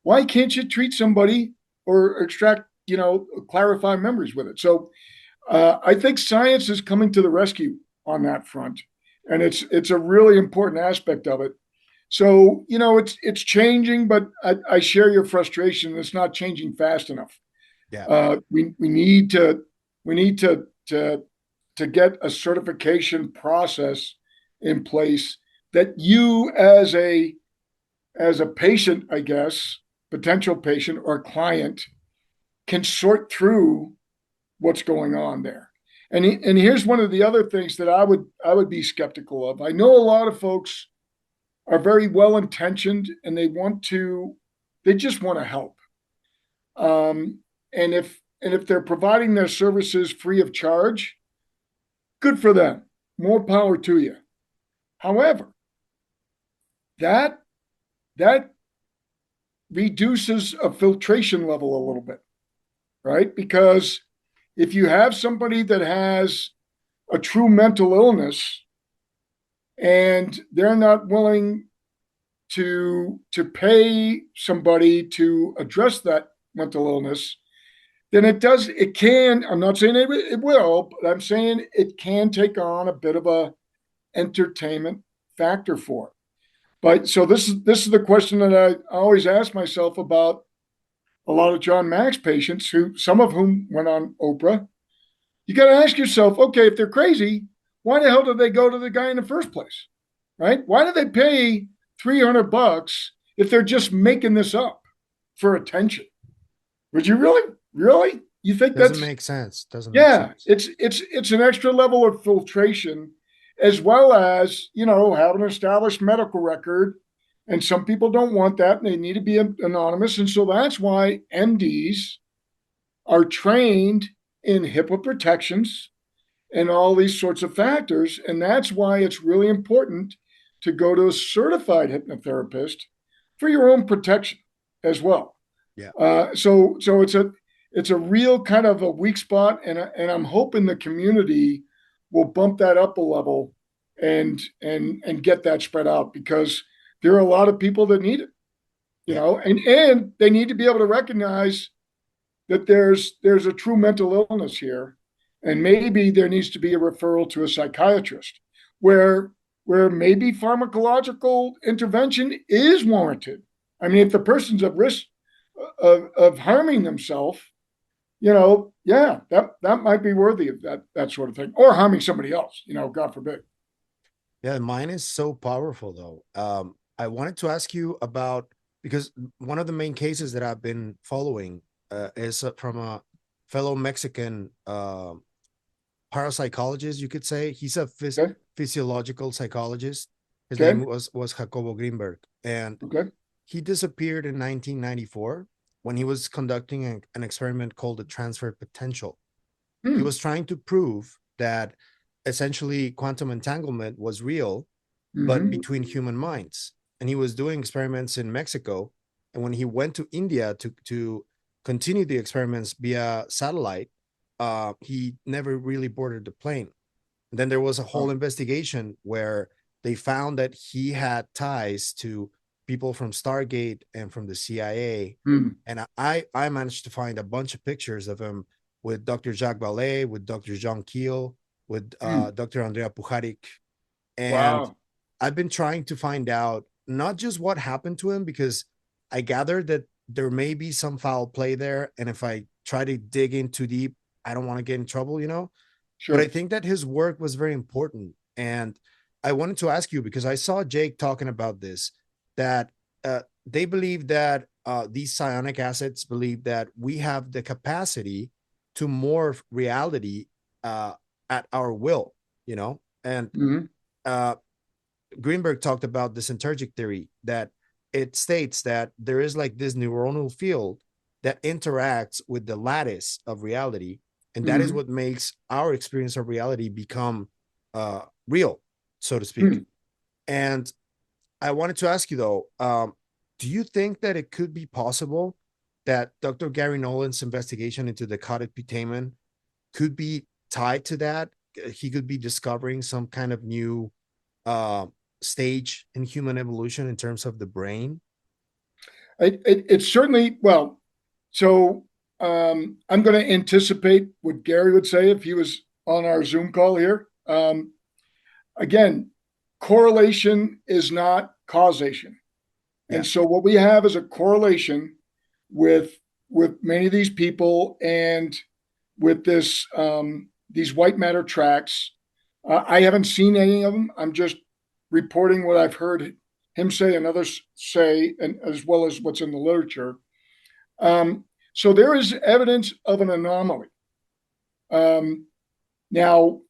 why can't you treat somebody or extract clarify memories with it. So I think science is coming to the rescue on that front, and it's a really important aspect of it. So it's changing, but I share your frustration. It's not changing fast enough. Yeah. We need to get a certification process in place that you as a patient, I guess, potential patient or client, can sort through what's going on there. And here's one of the other things that I would be skeptical of. I know a lot of folks are very well intentioned and they just want to help. And if they're providing their services free of charge, good for them. More power to you. However, that that reduces a filtration level a little bit, right? Because if you have somebody that has a true mental illness and they're not willing to pay somebody to address that mental illness, then it can, I'm not saying it will, but I'm saying it can take on a bit of a entertainment factor for it. But so this is the question that I always ask myself about a lot of John Mack's patients, who some of whom went on Oprah. You got to ask yourself, okay, if they're crazy, why the hell did they go to the guy in the first place, right? Why do they pay $300 if they're just making this up for attention? Would you really? You think Doesn't that's make sense. Doesn't make yeah? sense. It's an extra level of filtration, as well as have an established medical record. And some people don't want that, and they need to be anonymous. And so that's why MDs are trained in HIPAA protections and all these sorts of factors. And that's why it's really important to go to a certified hypnotherapist for your own protection as well. Yeah. So it's a real kind of a weak spot, and I'm hoping the community will bump that up a level and get that spread out, because there are a lot of people that need it, and they need to be able to recognize that there's a true mental illness here, and maybe there needs to be a referral to a psychiatrist where maybe pharmacological intervention is warranted. I mean, if the person's at risk of harming themselves, that might be worthy of that sort of thing, or harming somebody else, God forbid. Yeah, mine is so powerful though. I wanted to ask you about, because one of the main cases that I've been following is from a fellow Mexican parapsychologist, you could say. He's a Okay. physiological psychologist. His Okay. name was Jacobo Grinberg, and Okay. he disappeared in 1994 when he was conducting an experiment called the transfer potential. He was trying to prove that essentially quantum entanglement was real, but Mm-hmm. between human minds. And he was doing experiments in Mexico. And when he went to India to continue the experiments via satellite, he never really boarded the plane. And then there was a whole investigation where they found that he had ties to people from Stargate and from the CIA. Mm. And I managed to find a bunch of pictures of him with Dr. Jacques Vallée, with Dr. John Keel, with Mm. Dr. Andrea Pujarik. And Wow. I've been trying to find out not just what happened to him, because I gathered that there may be some foul play there. And if I try to dig in too deep, I don't want to get in trouble. But I Sure. think that his work was very important. And I wanted to ask you, because I saw Jake talking about this, that they believe that these psionic assets believe that we have the capacity to morph reality at our will. And Mm-hmm. Grinberg talked about the synergic theory, that it states that there is like this neuronal field that interacts with the lattice of reality, and that is Mm-hmm. what makes our experience of reality become real, so to speak. Mm. And I wanted to ask you though, do you think that it could be possible that Dr. Gary Nolan's investigation into the decoded putamen could be tied to that? He could be discovering some kind of new uh, stage in human evolution in terms of the brain. It's certainly, well. So I'm going to anticipate what Gary would say if he was on our Zoom call here. Again, correlation is not causation. Yeah. And so what we have is a correlation with many of these people and with these white matter tracks. I haven't seen any of them. I'm just reporting what I've heard him say and others say, and as well as what's in the literature. So there is evidence of an anomaly. Now,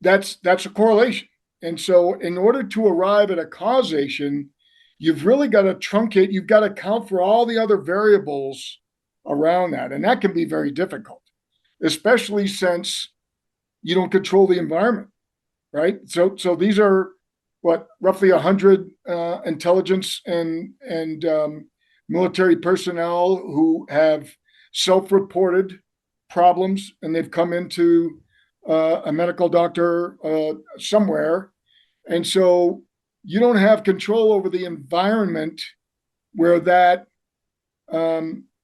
that's a correlation. And so in order to arrive at a causation, you've really got to truncate, you've got to account for all the other variables around that. And that can be very difficult, especially since you don't control the environment, right? So these are roughly 100 intelligence and military personnel who have self-reported problems, and they've come into a medical doctor somewhere. And so you don't have control over the environment where that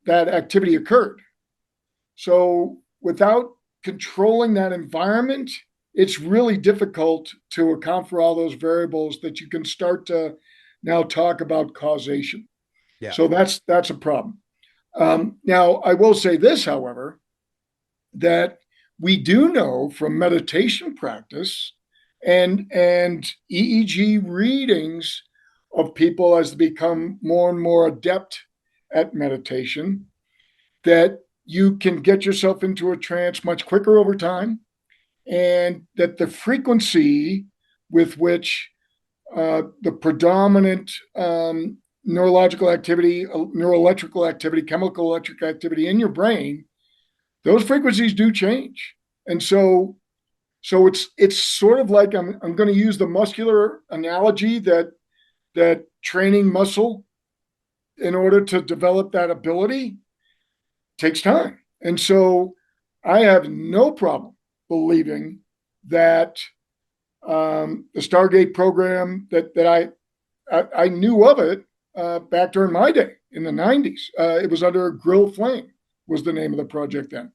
activity occurred. So without controlling that environment, it's really difficult to account for all those variables that you can start to now talk about causation. Yeah. So that's a problem. Now, I will say this, however, that we do know from meditation practice and EEG readings of people as they become more and more adept at meditation, that you can get yourself into a trance much quicker over time, and that the frequency with which the predominant neurological activity, neuroelectrical activity, chemical electric activity in your brain, those frequencies do change. And so it's sort of like I'm going to use the muscular analogy that training muscle in order to develop that ability takes time. And so I have no problem believing that the Stargate program that I knew of it back during my day in the 90s. It was under Grill Flame was the name of the project then.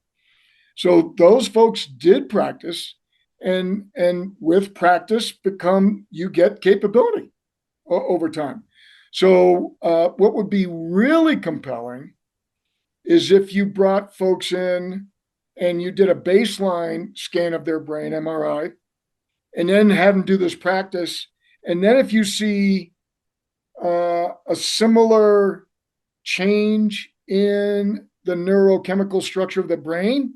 So those folks did practice, and with practice you get capability over time. So what would be really compelling is if you brought folks in and you did a baseline scan of their brain, MRI, and then have them do this practice. And then if you see a similar change in the neurochemical structure of the brain,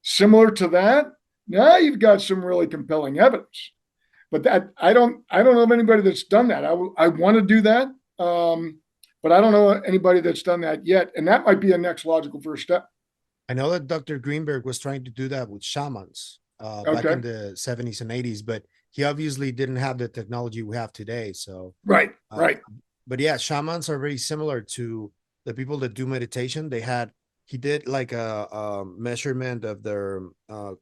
similar to that, now you've got some really compelling evidence. But that I don't know of anybody that's done that. I want to do that, but I don't know anybody that's done that yet. And that might be a next logical first step. I know that Dr. Grinberg was trying to do that with shamans back in the 70s and 80s, but he obviously didn't have the technology we have today. So right. But yeah, shamans are very similar to the people that do meditation. He did like a measurement of their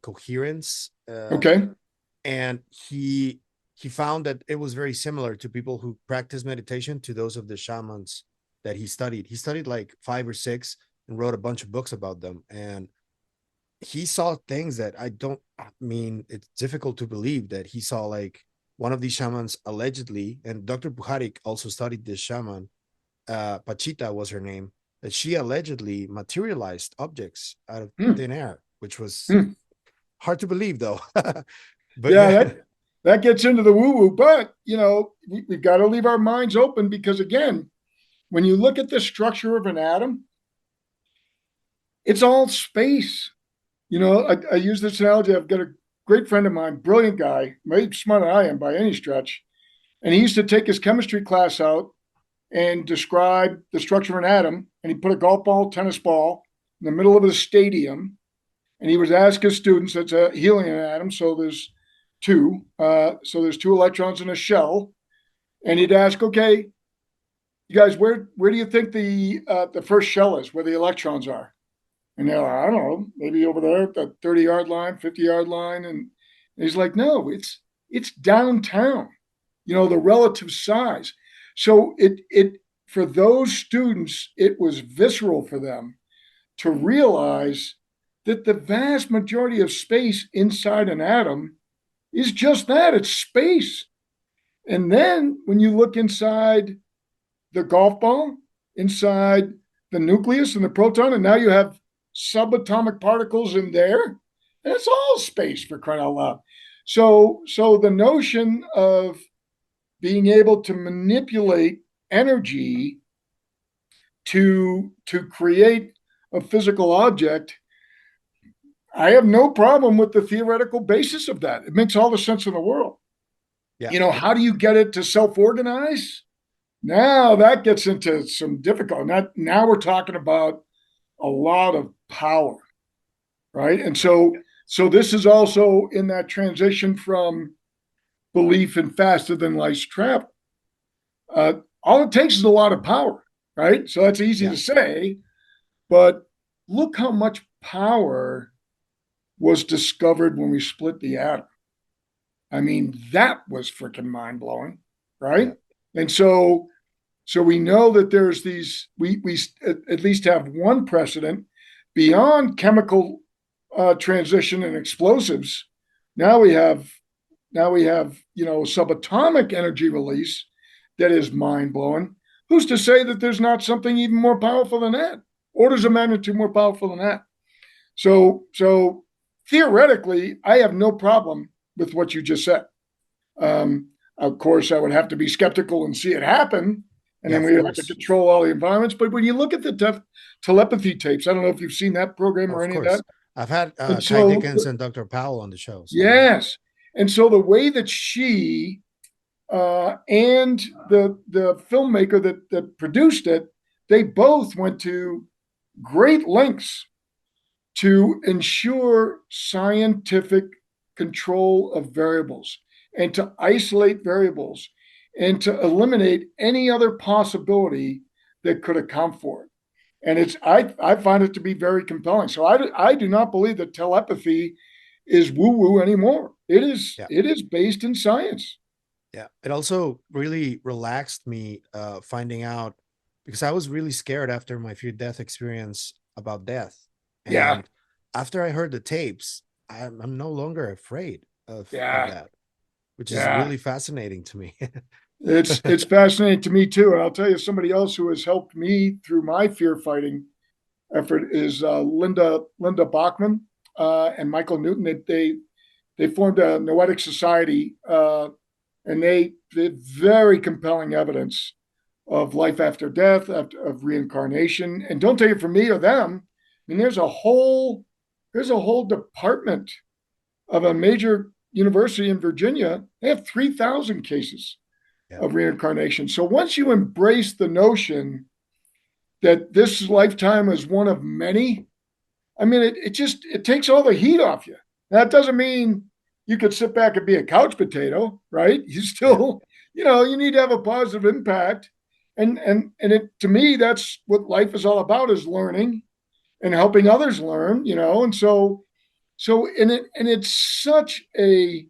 coherence. And he found that it was very similar to people who practice meditation to those of the shamans that he studied. He studied like 5 or 6 and wrote a bunch of books about them. And he saw things that it's difficult to believe that he saw. Like one of these shamans allegedly, and Dr. Puharik also studied this shaman, Pachita was her name, that she allegedly materialized objects out of thin air, which was hard to believe though. But yeah, that gets into the woo-woo. But, we've got to leave our minds open, because, again, when you look at the structure of an atom, it's all space. I use this analogy. I've got a great friend of mine, brilliant guy, maybe smarter than I am by any stretch. And he used to take his chemistry class out and describe the structure of an atom. And he put a golf ball, tennis ball in the middle of a stadium. And he would ask his students, it's a helium atom, so there's 2. So there's 2 electrons in a shell. And he'd ask, okay, you guys, where do you think the first shell is, where the electrons are? And they're like, I don't know, maybe over there at the 30-yard line, 50-yard line. And he's like, no, it's downtown, the relative size. So it for those students, it was visceral for them to realize that the vast majority of space inside an atom is just that, it's space. And then when you look inside the golf ball, inside the nucleus and the proton, and now you have subatomic particles in there, and it's all space, for crying out loud. So the notion of being able to manipulate energy to create a physical object, I have no problem with the theoretical basis of that. It makes all the sense in the world. Yeah. You know, how do you get it to self-organize? Now that gets into some difficult. Now we're talking about a lot of power, right? And so this is also in that transition from belief in faster than light's travel. All it takes is a lot of power, right? So that's easy to say, but look how much power was discovered when we split the atom. I mean, that was freaking mind blowing, right? Yeah. And so we know that there's these. We at least have one precedent beyond chemical transition and explosives. Now we have subatomic energy release that is mind blowing. Who's to say that there's not something even more powerful than that? Orders of magnitude more powerful than that. So theoretically, I have no problem with what you just said. Of course, I would have to be skeptical and see it happen, and then we have to control all the environments. But when you look at the telepathy tapes, I don't know if you've seen that program or any of that. I've had Kai Dickens and Dr. Powell on the show. So. Yes. And so the way that she and the filmmaker that produced it, they both went to great lengths to ensure scientific control of variables and to isolate variables and to eliminate any other possibility that could account for it. And I find it to be very compelling. So I do not believe that telepathy is woo-woo anymore. It is based in science. Yeah. It also really relaxed me finding out, because I was really scared after my fear-death experience about death. And after I heard the tapes, I'm no longer afraid of that, which is really fascinating to me. It's fascinating to me too. And I'll tell you, somebody else who has helped me through my fear fighting effort is Linda Bachman and Michael Newton. They formed a noetic society, and they did very compelling evidence of life after death, of reincarnation. And don't take it from me or them. I mean, there's a whole department of a major university in Virginia. They have 3,000 cases of reincarnation. So once you embrace the notion that this lifetime is one of many, I mean, it takes all the heat off you. That doesn't mean you could sit back and be a couch potato, right? You still, you need to have a positive impact. And to me, that's what life is all about, is learning and helping others learn, and it's such a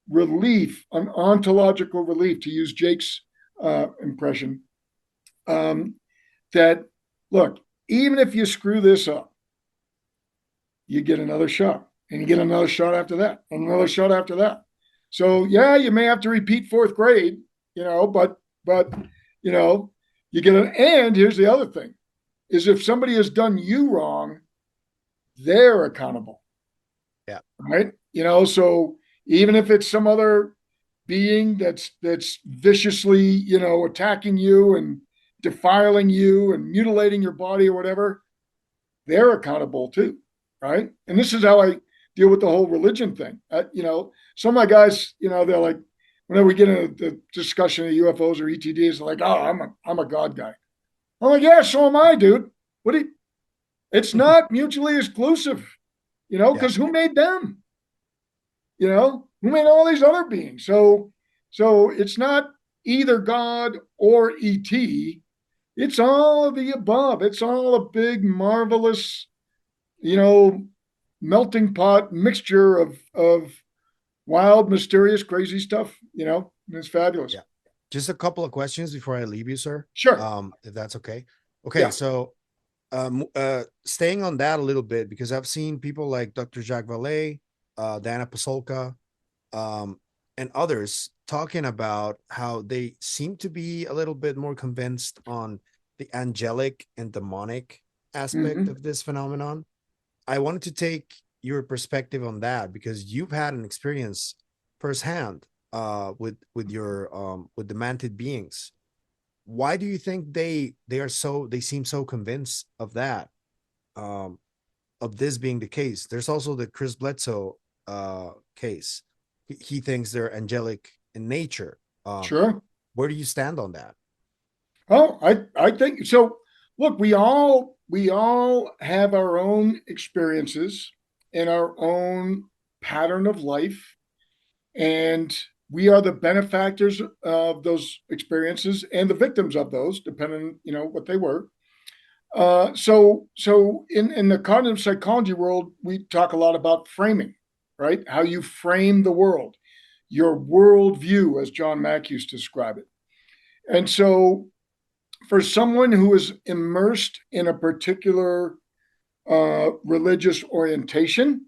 relief, an ontological relief, to use Jake's impression, that, look, even if you screw this up, you get another shot, and you get another shot after that, and another shot after that. So you may have to repeat fourth grade, but you get an, and here's the other thing, is if somebody has done you wrong, they're accountable. Yeah. Right. So even if it's some other being that's viciously, attacking you and defiling you and mutilating your body or whatever, they're accountable too. Right. And this is how I deal with the whole religion thing. Some of my guys, they're like, whenever we get into the discussion of UFOs or ETDs, they're like, oh, I'm a God guy. I'm like, yeah, so am I, dude. It's not mutually exclusive, because who made them? Who made all these other beings? So it's not either God or ET. It's all of the above. It's all a big, marvelous, melting pot mixture of wild, mysterious, crazy stuff, and it's fabulous. Yeah. Just a couple of questions before I leave you, sir. Sure. If that's okay. Okay. Yeah. So Staying on that a little bit, because I've seen people like Dr. Jacques Vallée, Dana Pasolka, and others talking about how they seem to be a little bit more convinced on the angelic and demonic aspect Mhm. of this phenomenon. I wanted to take your perspective on that because you've had an experience firsthand with your with the mantid beings. Why do you think they seem so convinced of that, um, of this being the case? There's also the Chris Bledsoe case. He thinks they're angelic in nature. Sure. Where do you stand on that? Oh, I think so. Look, we all have our own experiences and our own pattern of life, and we are the benefactors of those experiences and the victims of those, depending, what they were. So in the cognitive psychology world, we talk a lot about framing, right? How you frame the world, your worldview, as John Mack used to describe it. And so, for someone who is immersed in a particular religious orientation,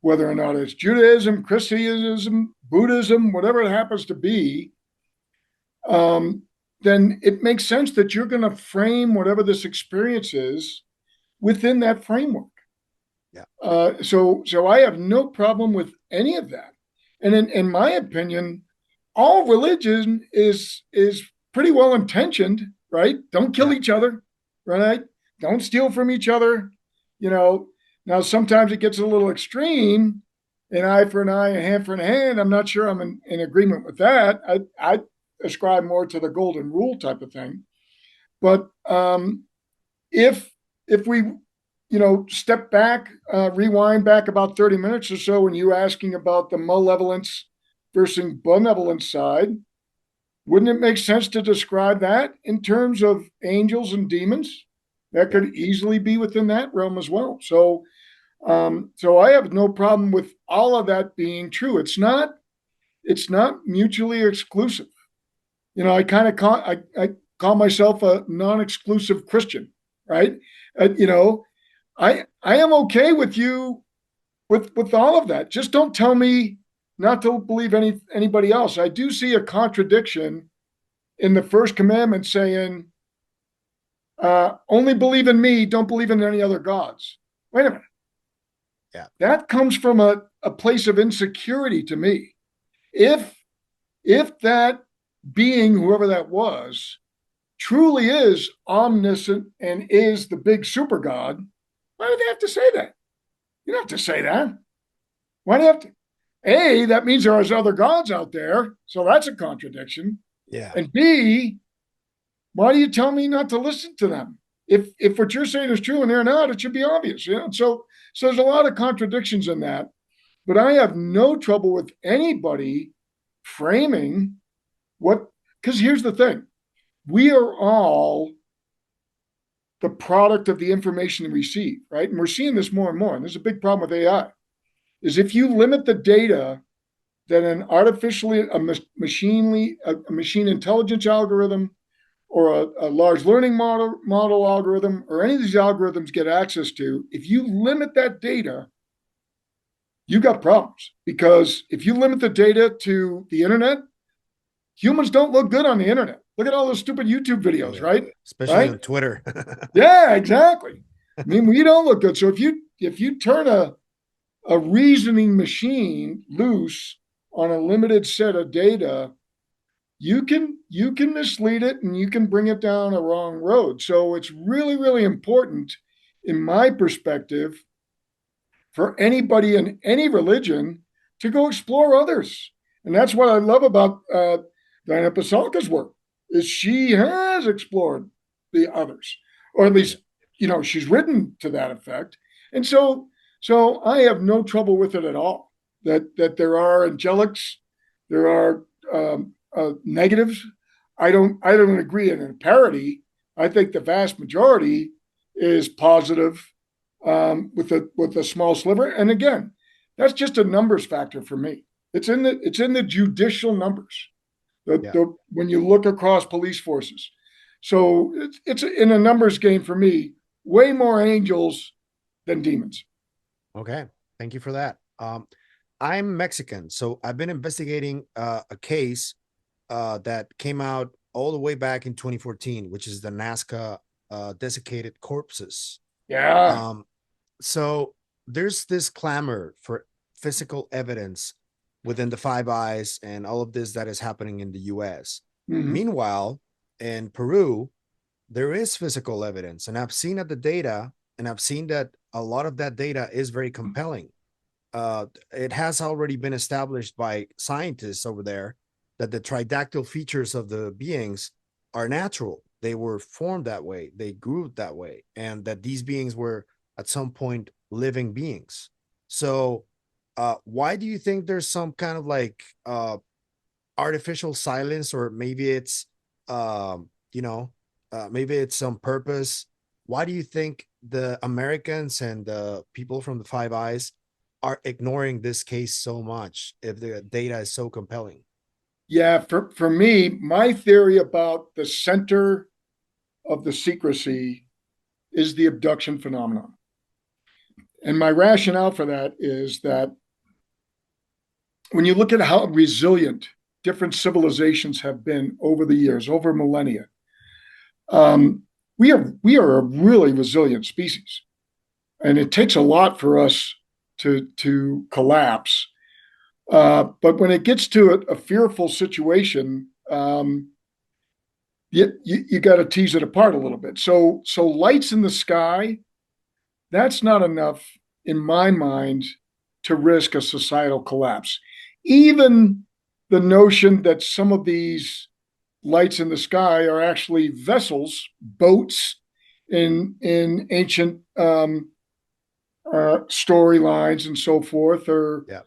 whether or not it's Judaism, Christianism, Buddhism, whatever it happens to be, um, then it makes sense that you're going to frame whatever this experience is within that framework. Yeah. So I have no problem with any of that. And in my opinion, all religion is pretty well intentioned, right? Don't kill Yeah. each other, right? Don't steal from each other. You know, now sometimes it gets a little extreme, an eye for an eye, a hand for a hand. I'm not sure I'm in agreement with that. I ascribe more to the golden rule type of thing. But if we step back, rewind back about 30 minutes or so, when you were asking about the malevolence versus benevolent side, wouldn't it make sense to describe that in terms of angels and demons? That Yeah. could easily be within that realm as well. So I have no problem with all of that being true. It's not mutually exclusive. I kind of I call myself a non-exclusive Christian, right? I am okay with you with all of that. Just don't tell me not to believe anybody else. I do see a contradiction in the first commandment saying, only believe in me, don't believe in any other gods. Wait a minute. Yeah. That comes from a place of insecurity to me. If that being, whoever that was, truly is omniscient and is the big super god, why do they have to say that? You don't have to say that. Why do you have to? A, that means there's other gods out there, so that's a contradiction. Yeah. And B, why do you tell me not to listen to them? If what you're saying is true and they're not, it should be obvious. So there's a lot of contradictions in that. But I have no trouble with anybody framing what, because here's the thing. We are all the product of the information we receive, right? And we're seeing this more and more. And there's a big problem with AI, is if you limit the data that an artificially, a machine intelligence algorithm or a large learning model algorithm or any of these algorithms get access to, if you limit that data, you got problems. Because if you limit the data to the internet, humans don't look good on the internet. Look at all those stupid YouTube Oh videos, yeah. right? Especially Right? on Twitter. Yeah, exactly. I mean, we don't look good. So if you turn a reasoning machine loose on a limited set of data, you can mislead it and you can bring it down a wrong road. So it's really, really important, in my perspective, for anybody in any religion to go explore others. And that's what I love about Diana Pasolka's work, is she has explored the others, or at Yeah. least she's written to that effect. And so I have no trouble with it at all. That there are angelics, there are negatives. I don't agree in a parity. I think the vast majority is positive, with a small sliver. And again, that's just a numbers factor for me. It's in the judicial numbers. Yeah. When you look across police forces, so it's in a numbers game for me. way more angels than demons. Okay, thank you for that. I'm Mexican, so I've been investigating a case that came out all the way back in 2014, which is the Nazca desiccated corpses. Yeah. Um, so there's this clamor for physical evidence within the Five Eyes and all of this that is happening in the US. Mm-hmm. Meanwhile, in Peru, there is physical evidence, and I've seen at the data, and I've seen that a lot of that data is very compelling. It has already been established by scientists over there that the tridactyl features of the beings are natural. They were formed that way, they grew that way, and that these beings were at some point living beings. So, why do you think there's some kind of like artificial silence, or maybe it's, you know, maybe it's some purpose? Why do you think the Americans and the people from the Five Eyes are ignoring this case so much if the data is so compelling? Yeah, for me, my theory about the center of the secrecy is the abduction phenomenon. And my rationale for that is that when you look at how resilient different civilizations have been over the years, over millennia, we are a really resilient species, and it takes a lot for us to collapse. But when it gets to a fearful situation, you got to tease it apart a little bit. So lights in the sky, that's not enough in my mind to risk a societal collapse. Even the notion that some of these lights in the sky are actually vessels, boats in ancient storylines and so forth, or Yeah.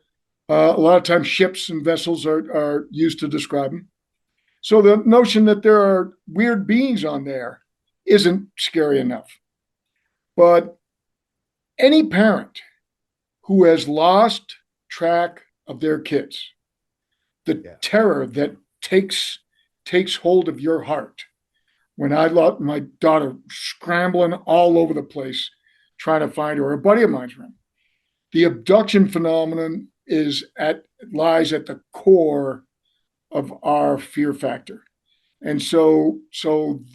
a lot of times ships and vessels are used to describe them. So the notion that there are weird beings on there isn't scary enough. But any parent who has lost track of their kids, the Yeah. terror that takes hold of your heart. When I lost my daughter scrambling all over the place trying to find her, a buddy of mine's room. The abduction phenomenon lies at the core of our fear factor. And so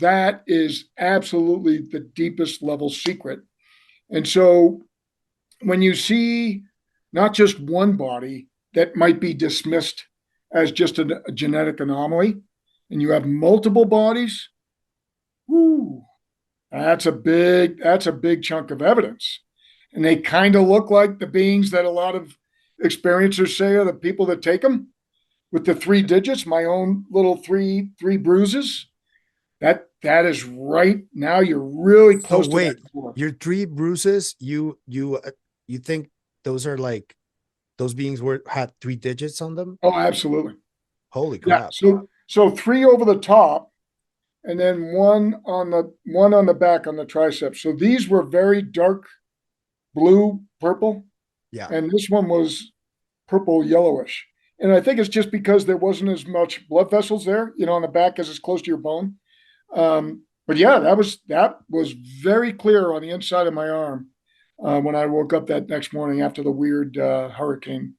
that is absolutely the deepest level secret. And so when you see not just one body that might be dismissed as just a genetic anomaly, and you have multiple bodies, whoo, that's a big chunk of evidence. And they kind of look like the beings that a lot of experiencers say are the people that take them with the three digits, my own little three bruises. That is right now. You're really So close to that wait, core. your three bruises, you think those are like those beings were had three digits on them? Oh, absolutely. Holy Yeah. crap. So three over the top, and then one on the back on the triceps. So these were very dark blue, purple, Yeah. and this one was purple yellowish. And I think it's just because there wasn't as much blood vessels there, on the back as it's close to your bone. But yeah, that was very clear on the inside of my arm when I woke up that next morning after the weird hurricane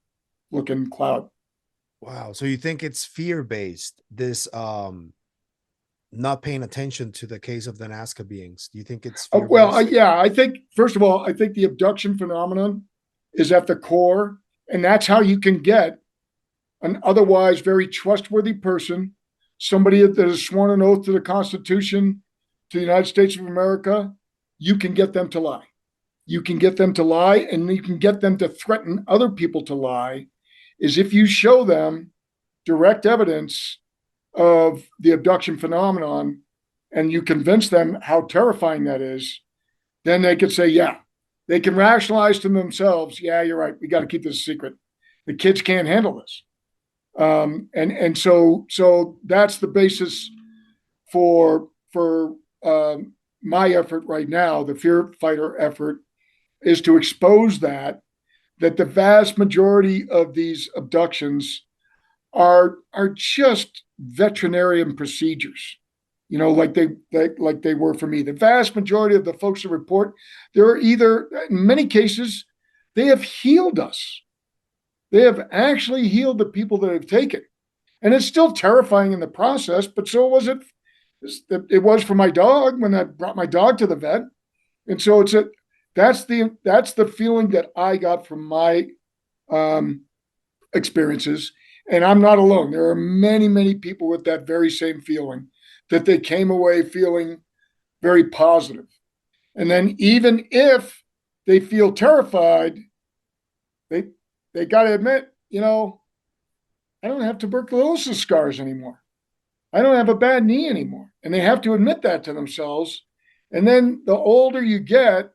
looking cloud. Wow. So you think it's fear based, this not paying attention to the case of the Nazca beings? Do you think it's fear Well, based? yeah, I think first of all, I think the abduction phenomenon is at the core, and that's how you can get an otherwise very trustworthy person, somebody that has sworn an oath to the Constitution, to the United States of America. You can get them to lie. You can get them to lie, and you can get them to threaten other people to lie. Is if you show them direct evidence of the abduction phenomenon and you convince them how terrifying that is, then they could say, yeah, they can rationalize to themselves, yeah, you're right. We got to keep this a secret. The kids can't handle this. And so that's the basis for my effort right now. The fear fighter effort is to expose that the vast majority of these abductions are just veterinarian procedures. like they were for me. The vast majority of the folks that report, they're either, in many cases, they have healed us. They have actually healed the people that have taken. And it's still terrifying in the process, but so was it. It was for my dog when I brought my dog to the vet. And so that's the feeling that I got from my um, experiences. And I'm not alone. There are many, many people with that very same feeling, that they came away feeling very positive. And then even if they feel terrified, they they got to admit, I don't have tuberculosis scars anymore. I don't have a bad knee anymore. And they have to admit that to themselves. And then the older you get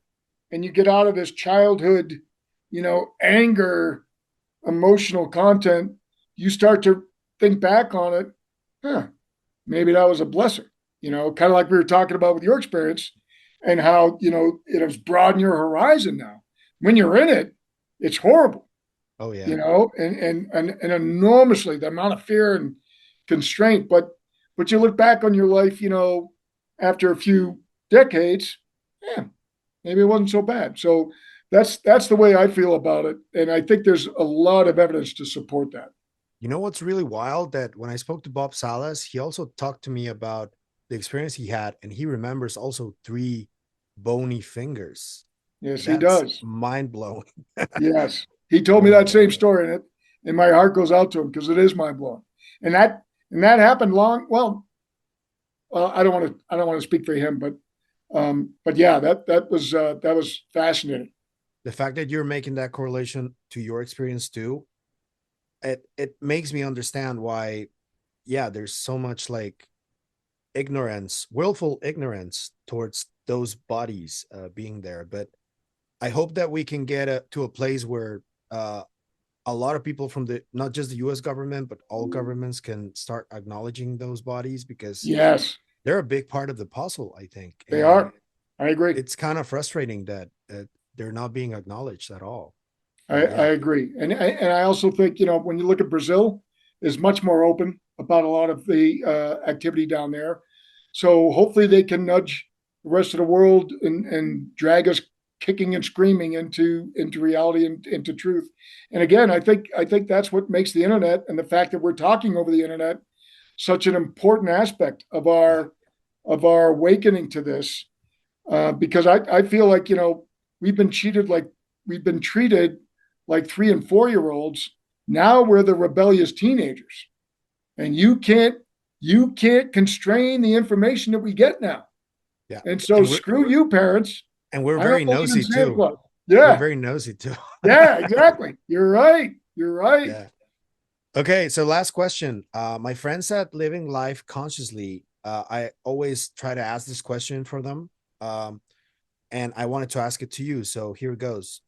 and you get out of this childhood, anger, emotional content, you start to think back on it. Maybe that was a blessing, kind of like we were talking about with your experience, and how, it has broadened your horizon now. When you're in it, it's horrible. Oh yeah. And enormously the amount of fear and constraint. But you look back on your life, after a few decades, yeah, maybe it wasn't so bad. So that's the way I feel about it. And I think there's a lot of evidence to support that. You know what's really wild? That when I spoke to Bob Salas, he also talked to me about the experience he had, and he remembers also 3 bony fingers. Yes, he That's does. mind blowing. Yes. He told me Oh that my same god. story, and my heart goes out to him because it is mind blowing. And that happened I don't want to speak for him, but yeah, that was fascinating. The fact that you're making that correlation to your experience too, it makes me understand why, yeah, there's so much like ignorance, willful ignorance towards those bodies being there. But I hope that we can get to a place where a lot of people from the not just the U.S. government, but all governments can start acknowledging those bodies, because Yes, they're a big part of the puzzle, I think. they And are. I agree. it's kind of frustrating that they're not being acknowledged at all. I, But I yeah, agree. And I also think, when you look at Brazil, is much more open about a lot of the activity down there. So hopefully they can nudge the rest of the world and drag us kicking and screaming into reality and into truth. And again, I think that's what makes the internet, and the fact that we're talking over the internet, such an important aspect yeah, of our awakening to this. Because I feel like, we've been we've been treated like 3 and 4 year olds. Now we're the rebellious teenagers, and you can't constrain the information that we get now. yeah. And so And we're screw you, parents. I don't very believe in nosy Santa too. Claus. We're Yeah, very nosy too. yeah, exactly. You're right. You're right. Yeah. Okay, so last question. My friends at Living Life Consciously, I always try to ask this question for them. And I wanted to ask it to you. So here it goes.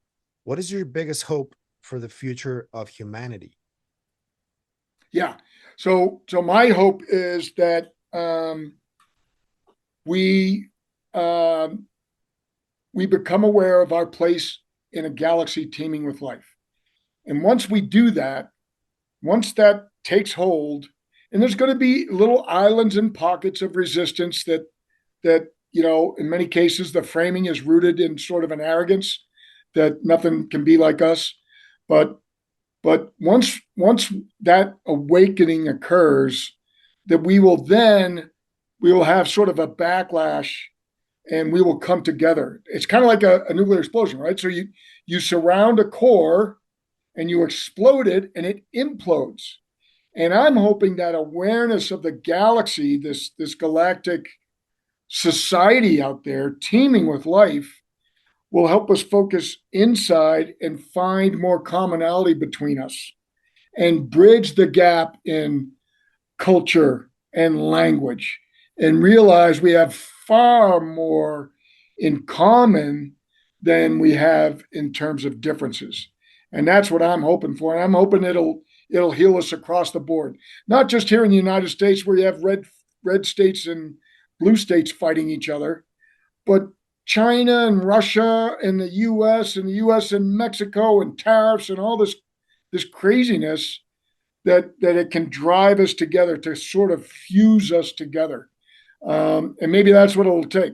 What is your biggest hope for the future of humanity? Yeah. So my hope is that we um, we become aware of our place in a galaxy teeming with life. And once we do that, once that takes hold, and there's going to be little islands and pockets of resistance that in many cases the framing is rooted in sort of an arrogance that nothing can be like us. But once that awakening occurs, that we will have sort of a backlash, and we will come together. It's kind of like a nuclear explosion, right? So you surround a core and you explode it and it implodes. And I'm hoping that awareness of the galaxy, this galactic society out there teeming with life, will help us focus inside and find more commonality between us and bridge the gap in culture and language, and realize we have far more in common than we have in terms of differences. And that's what I'm hoping for. And I'm hoping it'll heal us across the board, not just here in the United States where you have red states and blue states fighting each other, but China and Russia and the US and Mexico and tariffs and all this craziness, that it can drive us together, to sort of fuse us together. And maybe that's what it'll take.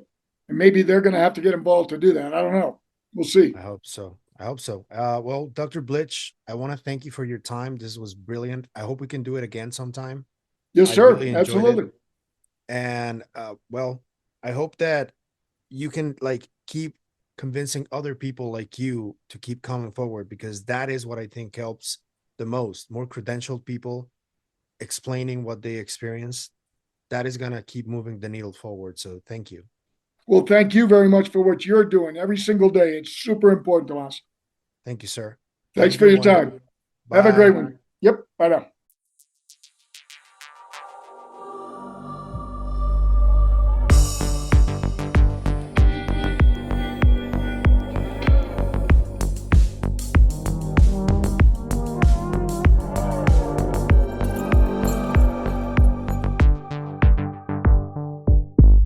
And maybe they're going to have to get involved to do that. I don't know. We'll see. I hope so. I hope so. Well, Dr. Blitch, I want to thank you for your time. This was brilliant. I hope we can do it again sometime. Yes, I sir. really enjoyed it. Absolutely. And well, I hope that you can like keep convincing other people like you to keep coming forward, because that is what I think helps the most. More credentialed people explaining what they experienced. That is going to keep moving the needle forward. So thank you. Well, thank you very much for what you're doing every single day. It's super important to us. Thank you, sir. Have a Thanks for good your one. time. Have a great Bye. one. Yep. Bye now.